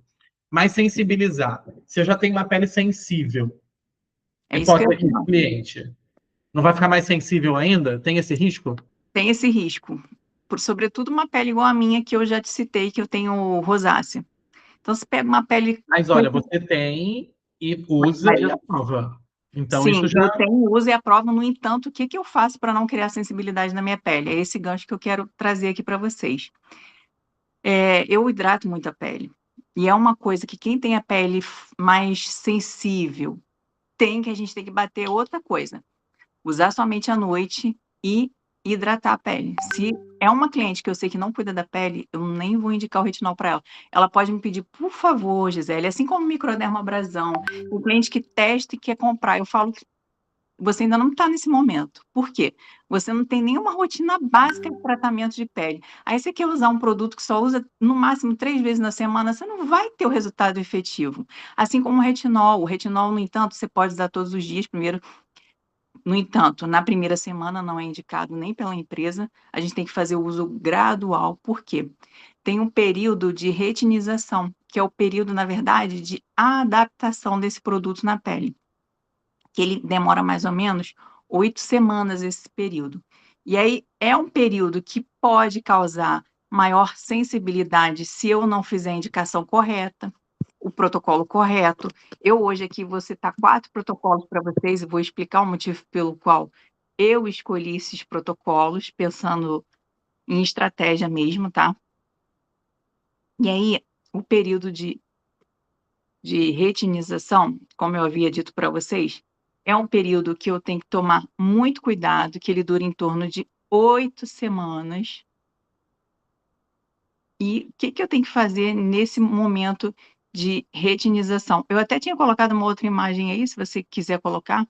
B: Mas sensibilizar, se eu já tenho uma pele sensível
A: É
B: e
A: isso que
B: posso
A: eu ia
B: ir
A: falar.
B: pro cliente, não vai ficar mais sensível ainda? Tem esse risco?
A: Tem esse risco. Sobretudo uma pele igual a minha, que eu já te citei, que eu tenho rosácea. Então, se pega uma pele
B: Mas
A: com
B: olha, você tem e usa
A: mas
B: e
A: eu,
B: aprova. Então, isso
A: sim,
B: já.
A: eu tenho uso e aprovo, no entanto, o que que eu faço para não criar sensibilidade na minha pele? É esse gancho que eu quero trazer aqui para vocês. Eu hidrato muito a pele. E é uma coisa que quem tem a pele mais sensível tem, que a gente tem que bater outra coisa. Usar somente à noite e hidratar a pele. Se é uma cliente que eu sei que não cuida da pele, eu nem vou indicar o retinol para ela. Ela pode me pedir, por favor, Gisele, assim como microdermabrasão, o cliente que testa e quer comprar, eu falo que você ainda não está nesse momento. Por quê? Você não tem nenhuma rotina básica de tratamento de pele. Aí você quer usar um produto que só usa no máximo 3 vezes na semana, você não vai ter o resultado efetivo. Assim como o retinol. O retinol, no entanto, você pode usar todos os dias. Primeiro, no entanto, na primeira semana não é indicado nem pela empresa, a gente tem que fazer o uso gradual, por quê? Tem um período de retinização, que é o período, na verdade, de adaptação desse produto na pele, que ele demora mais ou menos 8 semanas esse período. E aí é um período que pode causar maior sensibilidade se eu não fizer a indicação correta, o protocolo correto. Eu hoje aqui vou citar 4 protocolos para vocês e vou explicar o motivo pelo qual eu escolhi esses protocolos, pensando em estratégia mesmo, tá? E aí, o período de retinização, como eu havia dito para vocês, é um período que eu tenho que tomar muito cuidado, que ele dura em torno de 8 semanas. E o que eu tenho que fazer nesse momento de retinização? Eu até tinha colocado uma outra imagem aí, se você quiser colocar,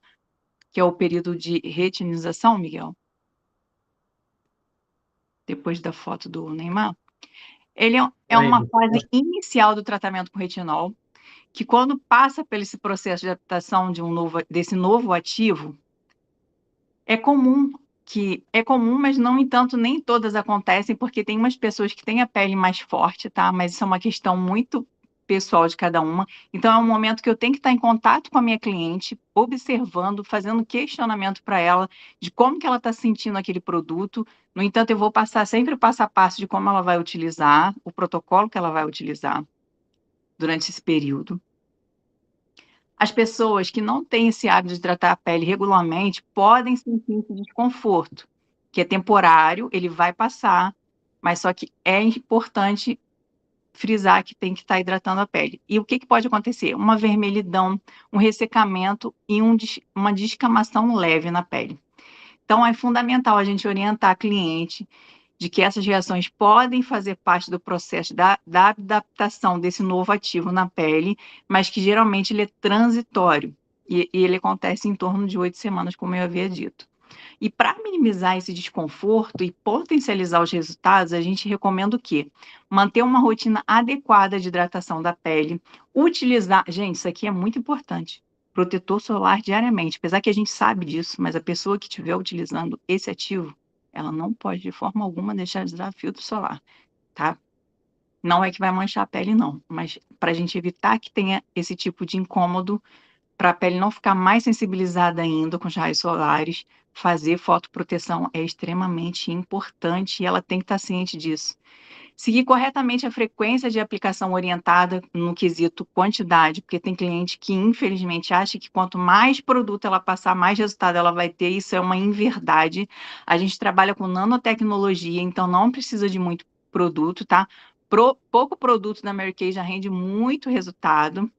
A: que é o período de retinização, Miguel, depois da foto do Neymar. Ele é
B: Peraí,
A: uma fase inicial do tratamento com retinol, que quando passa por esse processo de adaptação desse novo ativo, é comum mas não entanto nem todas acontecem, porque tem umas pessoas que têm a pele mais forte, tá? Mas isso é uma questão muito pessoal de cada uma. Então é um momento que eu tenho que estar em contato com a minha cliente, observando, fazendo questionamento para ela de como que ela está sentindo aquele produto. No entanto, eu vou passar sempre o passo a passo de como ela vai utilizar, o protocolo que ela vai utilizar durante esse período. As pessoas que não têm esse hábito de tratar a pele regularmente podem sentir esse desconforto, que é temporário, ele vai passar, mas só que é importante frisar que tem que estar hidratando a pele. E o que pode acontecer? Uma vermelhidão, um ressecamento e uma descamação leve na pele. Então, é fundamental a gente orientar a cliente de que essas reações podem fazer parte do processo da adaptação desse novo ativo na pele, mas que geralmente ele é transitório e ele acontece em torno de 8 semanas, como eu havia dito. E para minimizar esse desconforto e potencializar os resultados, a gente recomenda o quê? Manter uma rotina adequada de hidratação da pele, utilizar. Gente, isso aqui é muito importante. Protetor solar diariamente. Apesar que a gente sabe disso, mas a pessoa que estiver utilizando esse ativo, ela não pode de forma alguma deixar de usar filtro solar, tá? Não é que vai manchar a pele, não, mas para a gente evitar que tenha esse tipo de incômodo, para a pele não ficar mais sensibilizada ainda com os raios solares, fazer fotoproteção é extremamente importante e ela tem que estar ciente disso. Seguir corretamente a frequência de aplicação orientada no quesito quantidade, porque tem cliente que, infelizmente, acha que quanto mais produto ela passar, mais resultado ela vai ter. Isso é uma inverdade. A gente trabalha com nanotecnologia, então não precisa de muito produto, tá? Pouco produto da Mary Kay já rende muito resultado.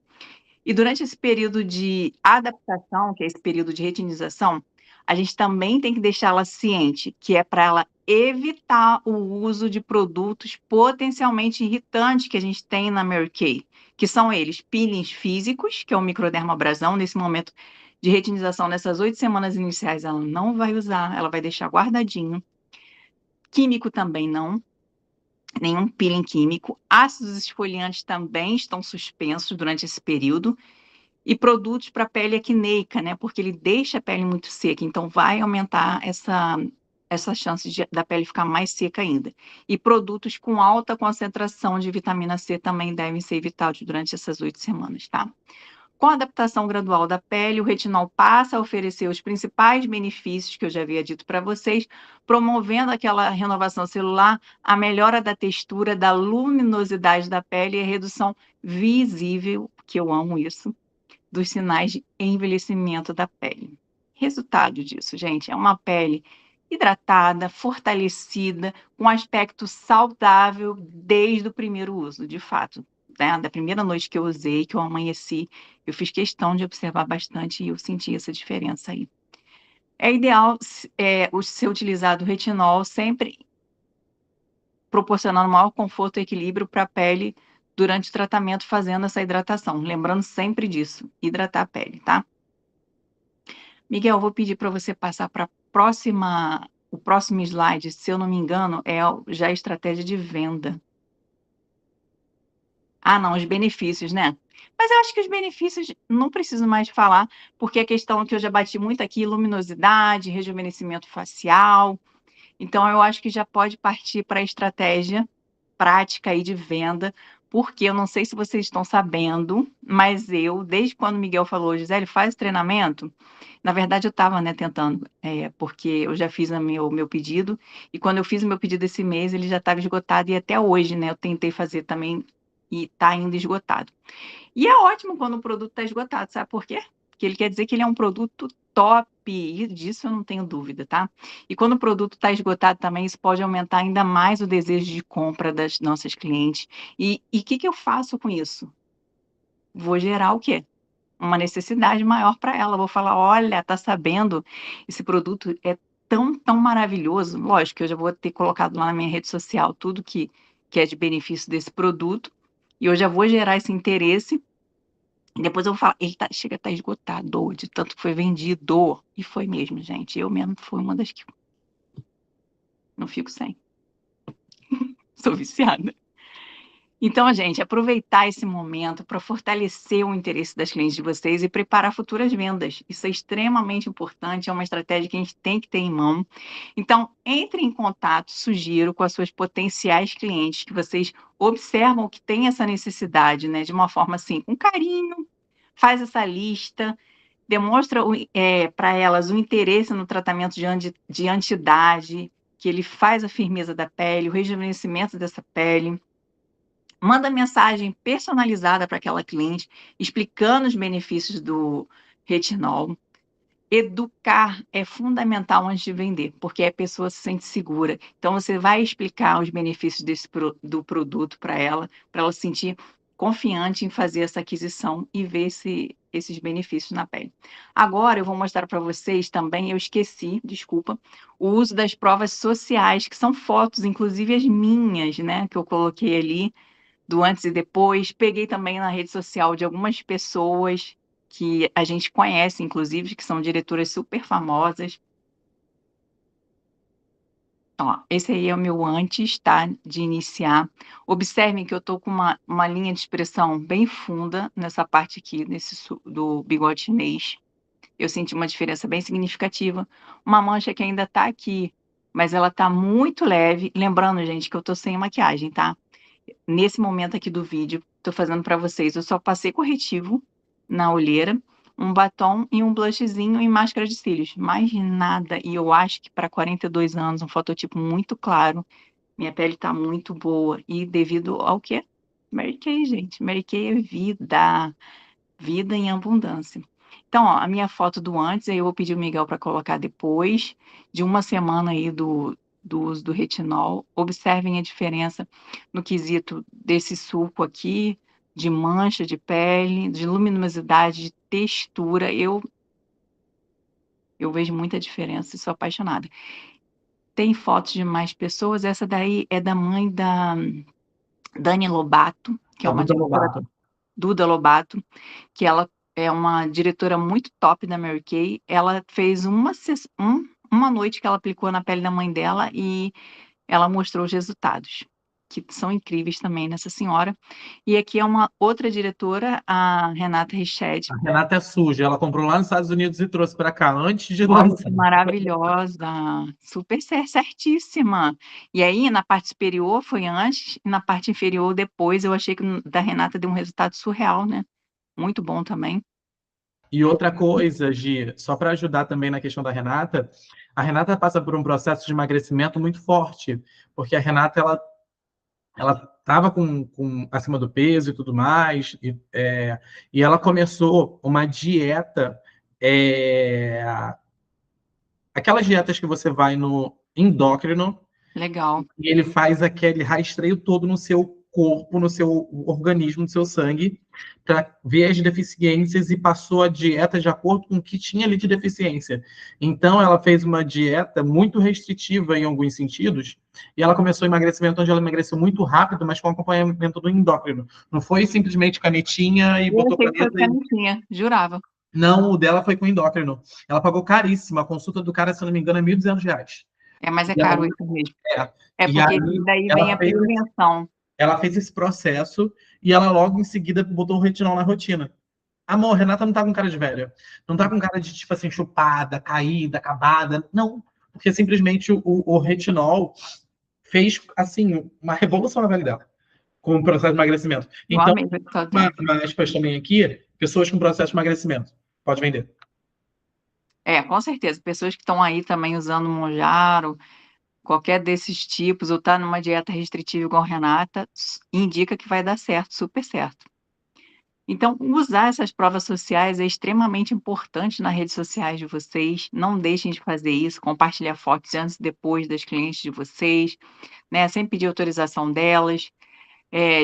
A: E durante esse período de adaptação, que é esse período de retinização, a gente também tem que deixá-la ciente que é para ela evitar o uso de produtos potencialmente irritantes que a gente tem na Mary Kay, que são eles peelings físicos, que é o microdermabrasão, nesse momento de retinização, nessas 8 semanas iniciais, ela não vai usar, ela vai deixar guardadinho. Químico também não, nenhum peeling químico. Ácidos esfoliantes também estão suspensos durante esse período. E produtos para pele acneica, né? Porque ele deixa a pele muito seca, então vai aumentar essa chance da pele ficar mais seca ainda. E produtos com alta concentração de vitamina C também devem ser evitados durante essas 8 semanas, tá? Com a adaptação gradual da pele, o retinol passa a oferecer os principais benefícios que eu já havia dito para vocês, promovendo aquela renovação celular, a melhora da textura, da luminosidade da pele e a redução visível, que eu amo isso, dos sinais de envelhecimento da pele. Resultado disso, gente, é uma pele hidratada, fortalecida, com aspecto saudável desde o primeiro uso, de fato. Né? Da primeira noite que eu usei, que eu amanheci, eu fiz questão de observar bastante e eu senti essa diferença aí. É ideal ser utilizado o retinol sempre proporcionando maior conforto e equilíbrio para a pele durante o tratamento, fazendo essa hidratação. Lembrando sempre disso, hidratar a pele, tá? Miguel, eu vou pedir para você passar para o próximo slide, se eu não me engano, já a estratégia de venda. Ah, não, os benefícios, né? Mas eu acho que os benefícios não preciso mais falar, porque a questão que eu já bati muito aqui, luminosidade, rejuvenescimento facial. Então, eu acho que já pode partir para a estratégia prática aí de venda, porque eu não sei se vocês estão sabendo, mas desde quando o Miguel falou, Gisele, faz treinamento, na verdade eu estava, né, tentando, porque eu já fiz o meu pedido, e quando eu fiz o meu pedido esse mês, ele já estava esgotado, e até hoje, né, eu tentei fazer também, e está ainda esgotado. E é ótimo quando o produto está esgotado, sabe por quê? Porque ele quer dizer que ele é um produto top, e disso eu não tenho dúvida, tá? E quando o produto está esgotado também, isso pode aumentar ainda mais o desejo de compra das nossas clientes. E o que eu faço com isso? Vou gerar o quê? Uma necessidade maior para ela. Vou falar: olha, tá sabendo? Esse produto é tão, tão maravilhoso. Lógico que eu já vou ter colocado lá na minha rede social tudo que é de benefício desse produto, e eu já vou gerar esse interesse. E depois eu vou falar: ele chega a estar esgotado, de tanto que foi vendido. E foi mesmo, gente. Eu mesmo fui uma das que não fico sem. Sou viciada. Então, gente, aproveitar esse momento para fortalecer o interesse das clientes de vocês e preparar futuras vendas. Isso é extremamente importante, é uma estratégia que a gente tem que ter em mão. Então, entre em contato, sugiro, com as suas potenciais clientes, que vocês observam que tem essa necessidade, né, de uma forma assim, com carinho, faz essa lista, demonstra para elas o interesse no tratamento de anti-idade, que ele faz a firmeza da pele, o rejuvenescimento dessa pele. Manda mensagem personalizada para aquela cliente, explicando os benefícios do retinol. Educar é fundamental antes de vender, porque a pessoa se sente segura. Então, você vai explicar os benefícios do produto para ela se sentir confiante em fazer essa aquisição e ver esses benefícios na pele. Agora, eu vou mostrar para vocês também, eu esqueci, desculpa, o uso das provas sociais, que são fotos, inclusive as minhas, né, que eu coloquei ali, do antes e depois. Peguei também na rede social de algumas pessoas que a gente conhece, inclusive, que são diretoras super famosas. Ó, esse aí é o meu antes, tá? De iniciar. Observem que eu tô com uma linha de expressão bem funda nessa parte aqui, do bigode chinês. Eu senti uma diferença bem significativa. Uma mancha que ainda tá aqui, mas ela tá muito leve. Lembrando, gente, que eu tô sem maquiagem, tá? Nesse momento aqui do vídeo, tô fazendo para vocês, eu só passei corretivo na olheira, um batom e um blushzinho e máscara de cílios, mais nada. E eu acho que para 42 anos, um fototipo muito claro, minha pele tá muito boa. E devido ao quê? Mary Kay, gente. Mary Kay é vida, vida em abundância. Então, ó, a minha foto do antes, aí eu vou pedir o Miguel para colocar depois de uma semana aí do uso do retinol. Observem a diferença no quesito desse suco aqui, de mancha de pele, de luminosidade, de textura. Eu vejo muita diferença e sou apaixonada. Tem fotos de mais pessoas. Essa daí é da mãe da Dani Lobato, que é
B: A
A: uma
B: Duda
A: diretora,
B: Lobato.
A: Duda Lobato, que ela é uma diretora muito top da Mary Kay. Ela fez uma noite que ela aplicou na pele da mãe dela e ela mostrou os resultados, que são incríveis também nessa senhora. E aqui é uma outra diretora, a Renata Richet.
B: A Renata é suja, ela comprou lá nos Estados Unidos e trouxe para cá antes de
A: Olha
B: lançar.
A: que maravilhosa, super certíssima. E aí, na parte superior foi antes, e na parte inferior depois. Eu achei que da Renata deu um resultado surreal, né? Muito bom também.
B: E outra coisa, Gi, só para ajudar também na questão da Renata, a Renata passa por um processo de emagrecimento muito forte, porque a Renata ela estava com acima do peso e tudo mais, e ela começou uma dieta, é, aquelas dietas que você vai no endócrino,
A: Legal.
B: e ele faz aquele rastreio todo no seu corpo, no seu organismo, no seu sangue, para ver as deficiências e passou a dieta de acordo com o que tinha ali de deficiência. Então, ela fez uma dieta muito restritiva em alguns sentidos, e ela começou o emagrecimento onde ela emagreceu muito rápido, mas com acompanhamento do endócrino. Não foi simplesmente canetinha e
A: Eu
B: botou
A: achei que foi
B: caneta e...
A: canetinha, jurava.
B: Não, o dela foi com endócrino. Ela pagou caríssimo. A consulta do cara, se eu não me engano, é R$ 1.200.
A: É, mas é
B: E
A: caro
B: aí,
A: isso mesmo.
B: é,
A: É
B: e
A: porque
B: aí
A: daí vem a prevenção.
B: ela fez esse processo e ela logo em seguida botou o retinol na rotina. Amor, Renata não tá com cara de velha. Não tá com cara de, tipo assim, chupada, caída, acabada. Não. Porque simplesmente o retinol fez, assim, uma revolução na pele dela com o processo de emagrecimento.
A: Igual
B: Então,
A: mesmo que tá
B: uma aspas também aqui, pessoas com processo de emagrecimento. Pode vender.
A: É, com certeza. Pessoas que estão aí também usando Monjaro, qualquer desses tipos, ou tá numa dieta restritiva igual a Renata, indica que vai dar certo, super certo. Então, usar essas provas sociais é extremamente importante nas redes sociais de vocês. Não deixem de fazer isso, compartilhar fotos antes e depois das clientes de vocês, né? Sem pedir autorização delas.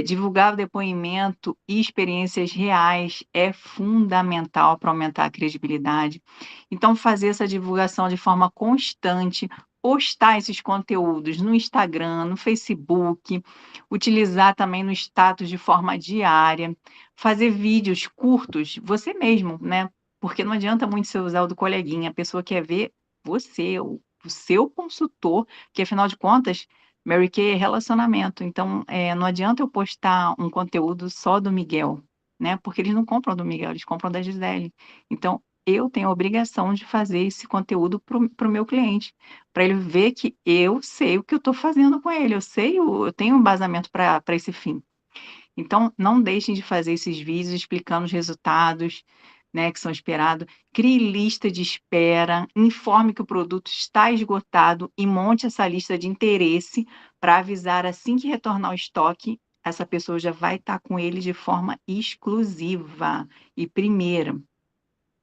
A: Divulgar o depoimento e experiências reais é fundamental para aumentar a credibilidade. Então, fazer essa divulgação de forma constante, postar esses conteúdos no Instagram, no Facebook, utilizar também no status de forma diária, fazer vídeos curtos, você mesmo, né? Porque não adianta muito você usar o do coleguinha, a pessoa quer ver você, o seu consultor, que afinal de contas Mary Kay é relacionamento, então, não adianta eu postar um conteúdo só do Miguel, né, porque eles não compram do Miguel, eles compram da Gisele. Então, eu tenho a obrigação de fazer esse conteúdo para o meu cliente, para ele ver que eu sei o que eu estou fazendo com ele, eu tenho um embasamento para esse fim. Então, não deixem de fazer esses vídeos explicando os resultados, né, que são esperados. Crie lista de espera, informe que o produto está esgotado e monte essa lista de interesse para avisar assim que retornar ao estoque, essa pessoa já vai estar com ele de forma exclusiva e primeira.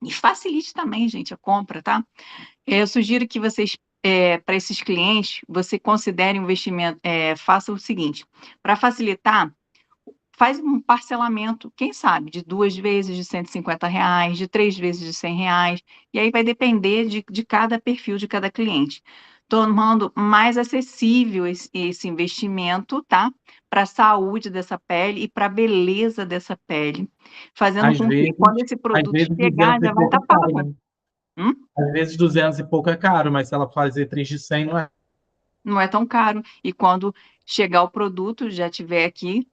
A: E facilite também, gente, a compra, tá? Eu sugiro que vocês, para esses clientes, você considere um investimento, faça o seguinte, para facilitar, faz um parcelamento, quem sabe, de 2 vezes de R$ 150, de 3 vezes de R$ 100, e aí vai depender de cada perfil de cada cliente, tornando mais acessível esse investimento, tá, para a saúde dessa pele e pra beleza dessa pele, fazendo
B: Às
A: com que
B: vezes,
A: quando esse
B: às
A: produto
B: vezes
A: chegar
B: 200
A: já
B: e
A: vai
B: pouco
A: estar
B: é caro,
A: pago.
B: né?
A: Hum?
B: Às vezes 200 e pouco é caro, mas se ela fazer 3 de 100, não é.
A: Não é tão caro. E quando chegar o produto, já tiver aqui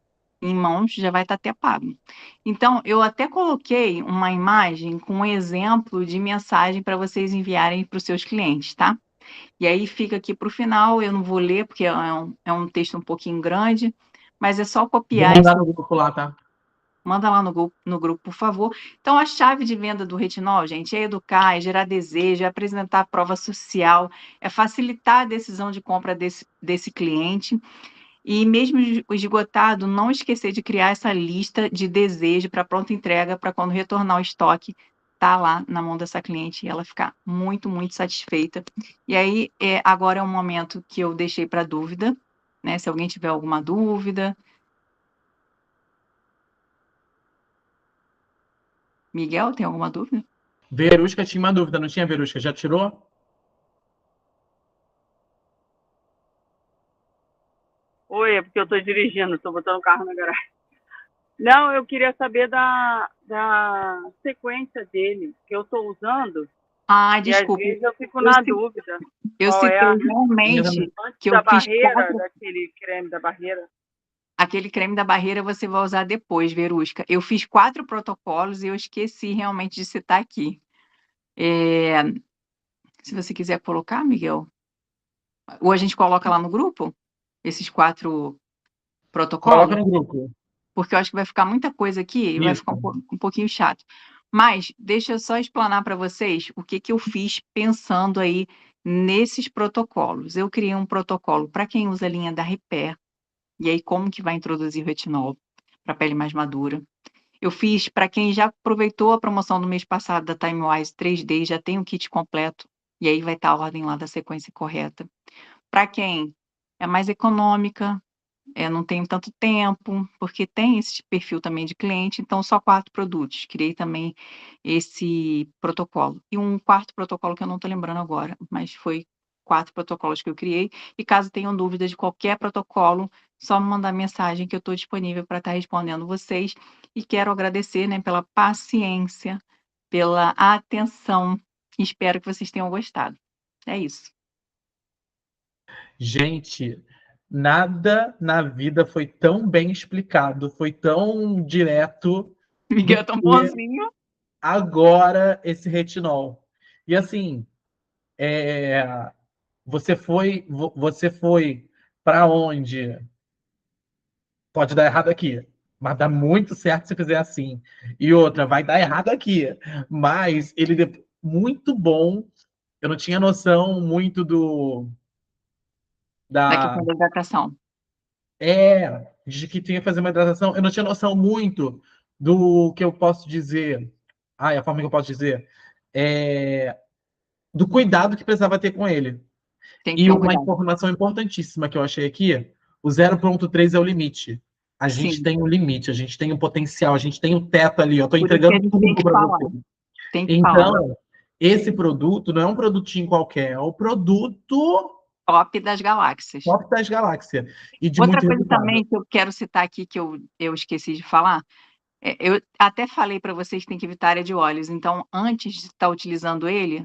A: em mãos, já vai estar até pago. Então, eu até coloquei uma imagem com um exemplo de mensagem para vocês enviarem para os seus clientes, tá? E aí fica aqui para o final, eu não vou ler, porque é um texto um pouquinho grande, mas é só
B: Vou
A: copiar esse.
B: mandar no grupo lá, tá?
A: Manda lá no grupo, por favor. Então, a chave de venda do retinol, gente, é educar, é gerar desejo, é apresentar a prova social, é facilitar a decisão de compra desse cliente. E mesmo esgotado, não esquecer de criar essa lista de desejo para pronta entrega, para quando retornar o estoque, tá lá na mão dessa cliente e ela ficar muito, muito satisfeita. E aí, agora é um momento que eu deixei para dúvida, né? Se alguém tiver alguma dúvida. Miguel, tem alguma dúvida?
B: Verusca tinha uma dúvida, não tinha, Verusca? Já tirou?
C: Oi, é porque eu estou dirigindo, estou botando o carro na garagem. Não, eu queria saber da sequência dele, que eu estou usando,
A: Ah,
C: e às
A: desculpe.
C: vezes eu fico
A: Eu,
C: na
A: ci-
C: dúvida
A: eu
C: qual é
A: citei
C: a
A: realmente
C: antes
A: que eu
C: da
A: fiz
C: barreira, daquele creme da barreira.
A: aquele creme da barreira você vai usar depois, Verusca. Eu fiz 4 protocolos e eu esqueci realmente de citar aqui. É, se você quiser colocar, Miguel, ou a gente coloca lá no grupo, esses 4
B: Coloca
A: protocolos,
B: no grupo.
A: porque eu acho que vai ficar muita coisa aqui e vai
B: Isso.
A: ficar um pouquinho chato. Mas deixa eu só explanar para vocês o que que eu fiz pensando aí nesses protocolos. Eu criei um protocolo para quem usa a linha da Repair, e aí como que vai introduzir o retinol para pele mais madura. Eu fiz para quem já aproveitou a promoção do mês passado da Timewise 3D, já tem o kit completo, e aí vai estar a ordem lá da sequência correta. Para quem é mais econômica, não tenho tanto tempo, porque tem esse perfil também de cliente, então só 4 produtos. Criei também esse protocolo. E um quarto protocolo que eu não estou lembrando agora, mas foi 4 protocolos que eu criei. E caso tenham dúvidas de qualquer protocolo, só me mandar mensagem que eu estou disponível para estar respondendo vocês. E quero agradecer, né, pela paciência, pela atenção. Espero que vocês tenham gostado. É isso.
B: Gente, nada na vida foi tão bem explicado, foi tão direto do
A: Miguel é tão
B: que
A: bonzinho.
B: agora esse retinol. E assim, você foi para onde? Pode dar errado aqui, mas dá muito certo se fizer assim. E outra, vai dar errado aqui, mas muito bom. Eu não tinha noção muito
A: Da questão
B: da
A: da hidratação.
B: de que tinha que fazer uma hidratação. Eu não tinha noção muito do que eu posso dizer, a forma que eu posso dizer, do cuidado que precisava ter com ele.
A: Tem que
B: E
A: ter um
B: uma
A: cuidado.
B: informação importantíssima que eu achei aqui, o 0,3 é o limite. A gente
A: Sim,
B: tem um limite, a gente tem um potencial, a gente tem um teto ali, eu estou
A: por isso que a
B: entregando
A: gente tem
B: tudo
A: que
B: para
A: falar.
B: você.
A: Tem que falar.
B: Então, esse produto não é um produtinho qualquer, é o produto
A: Top das galáxias.
B: top das galáxias e de
A: Outra
B: muito
A: coisa
B: resultado.
A: também que eu quero citar aqui, que eu esqueci de falar, eu até falei para vocês que tem que evitar área de óleos. Então, antes de estar utilizando ele,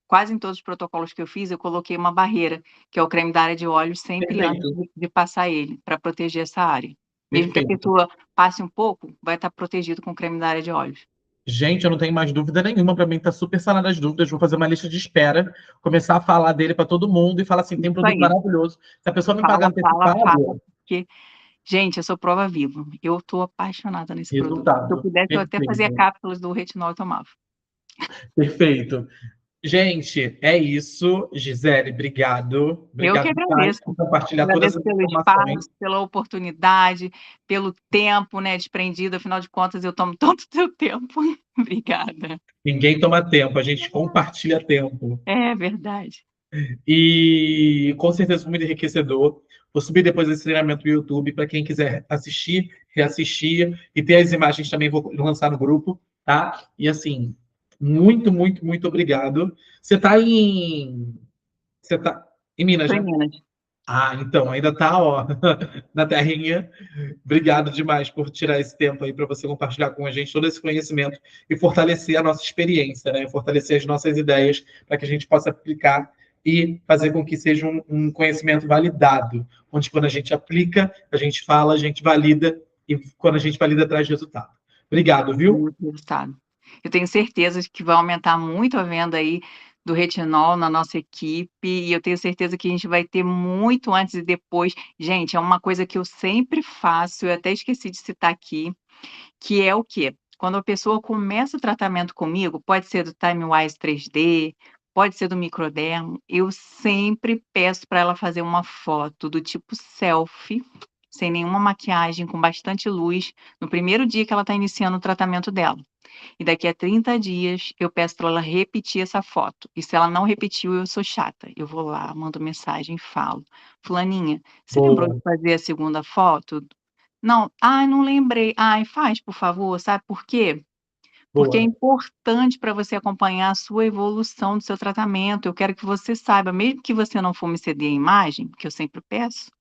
A: quase em todos os protocolos que eu fiz, eu coloquei uma barreira, que é o creme da área de óleos, sempre antes
B: Perfeito,
A: de passar ele, para proteger essa área. Mesmo que a
B: perfeito.
A: pessoa passe um pouco, vai estar protegido com o creme da área de óleos.
B: Gente, eu não tenho mais dúvida nenhuma. Para mim, tá super sanada as dúvidas. Vou fazer uma lista de espera, começar a falar dele para todo mundo e falar assim: tem um
A: Isso
B: produto
A: aí.
B: maravilhoso. Se a pessoa me pagar
A: Fala, fala, fala,
B: antecipado,
A: porque, gente, eu sou prova viva. Eu estou apaixonada nesse produto. Se eu
B: resultado.
A: pudesse, eu até fazia
B: Perfeito,
A: cápsulas do retinol e tomava.
B: perfeito. Gente, é isso. Gisele, obrigado.
A: Eu que
B: Obrigado demais
A: agradeço.
B: por compartilhar todas
A: Agradeço
B: as
A: pelo
B: informações.
A: espaço, pela oportunidade, pelo tempo, né, desprendido, afinal de contas eu tomo todo o teu tempo. Obrigada.
B: Ninguém toma tempo, a gente compartilha tempo.
A: É verdade.
B: E com certeza muito enriquecedor. Vou subir depois esse treinamento no YouTube para quem quiser assistir, reassistir e ter as imagens também vou lançar no grupo, tá? E assim, muito, muito, muito obrigado. Você tá em Minas,
A: Estou em
B: né?
A: Minas.
B: Ah, então ainda tá, ó, na terrinha. Obrigado demais por tirar esse tempo aí para você compartilhar com a gente todo esse conhecimento e fortalecer a nossa experiência, né? Fortalecer as nossas ideias para que a gente possa aplicar e fazer com que seja um conhecimento validado, onde quando a gente aplica, a gente fala, a gente valida e quando a gente valida traz resultado. Obrigado, viu?
A: Muito resultado. Eu tenho certeza de que vai aumentar muito a venda aí do retinol na nossa equipe, e eu tenho certeza que a gente vai ter muito antes e depois. Gente, é uma coisa que eu sempre faço, eu até esqueci de citar aqui, que é o quê? Quando a pessoa começa o tratamento comigo, pode ser do Timewise 3D, pode ser do microdermo, eu sempre peço para ela fazer uma foto do tipo selfie, sem nenhuma maquiagem, com bastante luz, no primeiro dia que ela está iniciando o tratamento dela. E daqui a 30 dias eu peço para ela repetir essa foto. E se ela não repetiu, eu sou chata. Eu vou lá, mando mensagem e falo: Fulaninha, você lembrou
B: Boa,
A: de fazer a segunda foto? Não, ai, não lembrei. Ai, faz, por favor. Sabe por quê? Porque é
B: boa.
A: importante para você acompanhar a sua evolução do seu tratamento. Eu quero que você saiba, mesmo que você não for me ceder a imagem, que eu sempre peço,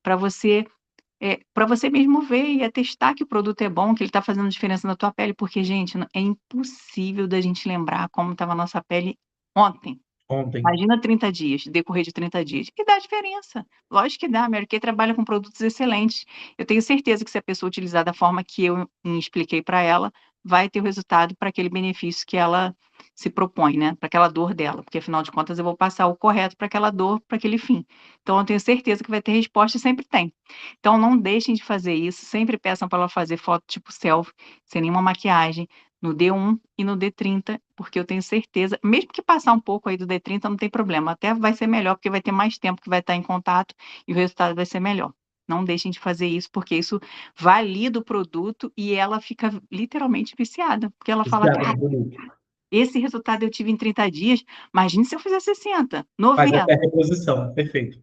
A: para você para você mesmo ver e atestar que o produto é bom, que ele está fazendo diferença na tua pele, porque, gente, é impossível da gente lembrar como estava a nossa pele ontem.
B: Ontem.
A: Imagina 30 dias, decorrer de 30 dias. E dá diferença. Lógico que dá. A Mary Kay trabalha com produtos excelentes. Eu tenho certeza que se a pessoa utilizar da forma que eu expliquei para ela, vai ter o resultado para aquele benefício que ela se propõe, né? Para aquela dor dela. Porque, afinal de contas, eu vou passar o correto para aquela dor, para aquele fim. Então, eu tenho certeza que vai ter resposta e sempre tem. Então, não deixem de fazer isso. Sempre peçam para ela fazer foto tipo selfie, sem nenhuma maquiagem, no D1 e no D30, porque eu tenho certeza, mesmo que passar um pouco aí do D30, não tem problema, até vai ser melhor, porque vai ter mais tempo que vai estar em contato e o resultado vai ser melhor. Não deixem de fazer isso, porque isso valida o produto e ela fica literalmente viciada, porque ela fala:
B: Obrigado,
A: "Cara,
B: bonito.
A: esse resultado eu tive em 30 dias, imagine se eu fizer 60,
B: Faz
A: 90".
B: até reposição. Perfeito.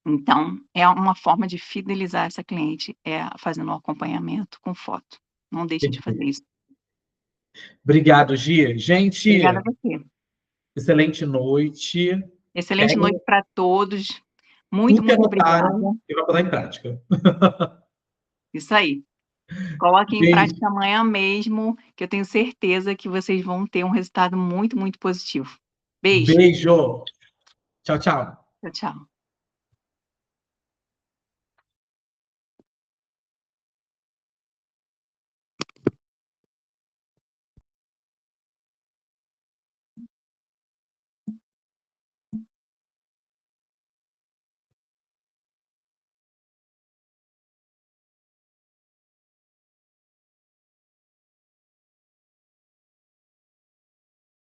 A: Então, é uma forma de fidelizar essa cliente, fazendo um acompanhamento com foto. Não deixem de fazer
B: Perfeito.
A: isso.
B: Obrigado, Gia.
A: Obrigada a
B: Gente,
A: você.
B: excelente noite.
A: Excelente
B: Peguem
A: noite para todos. Muito,
B: tudo que
A: muito obrigada.
B: anotaram e vai botar em prática.
A: Isso aí. Coloquem em
B: Beijo.
A: prática amanhã mesmo, que eu tenho certeza que vocês vão ter um resultado muito, muito positivo. Beijo.
B: Beijo. Tchau, tchau.
A: Tchau, tchau.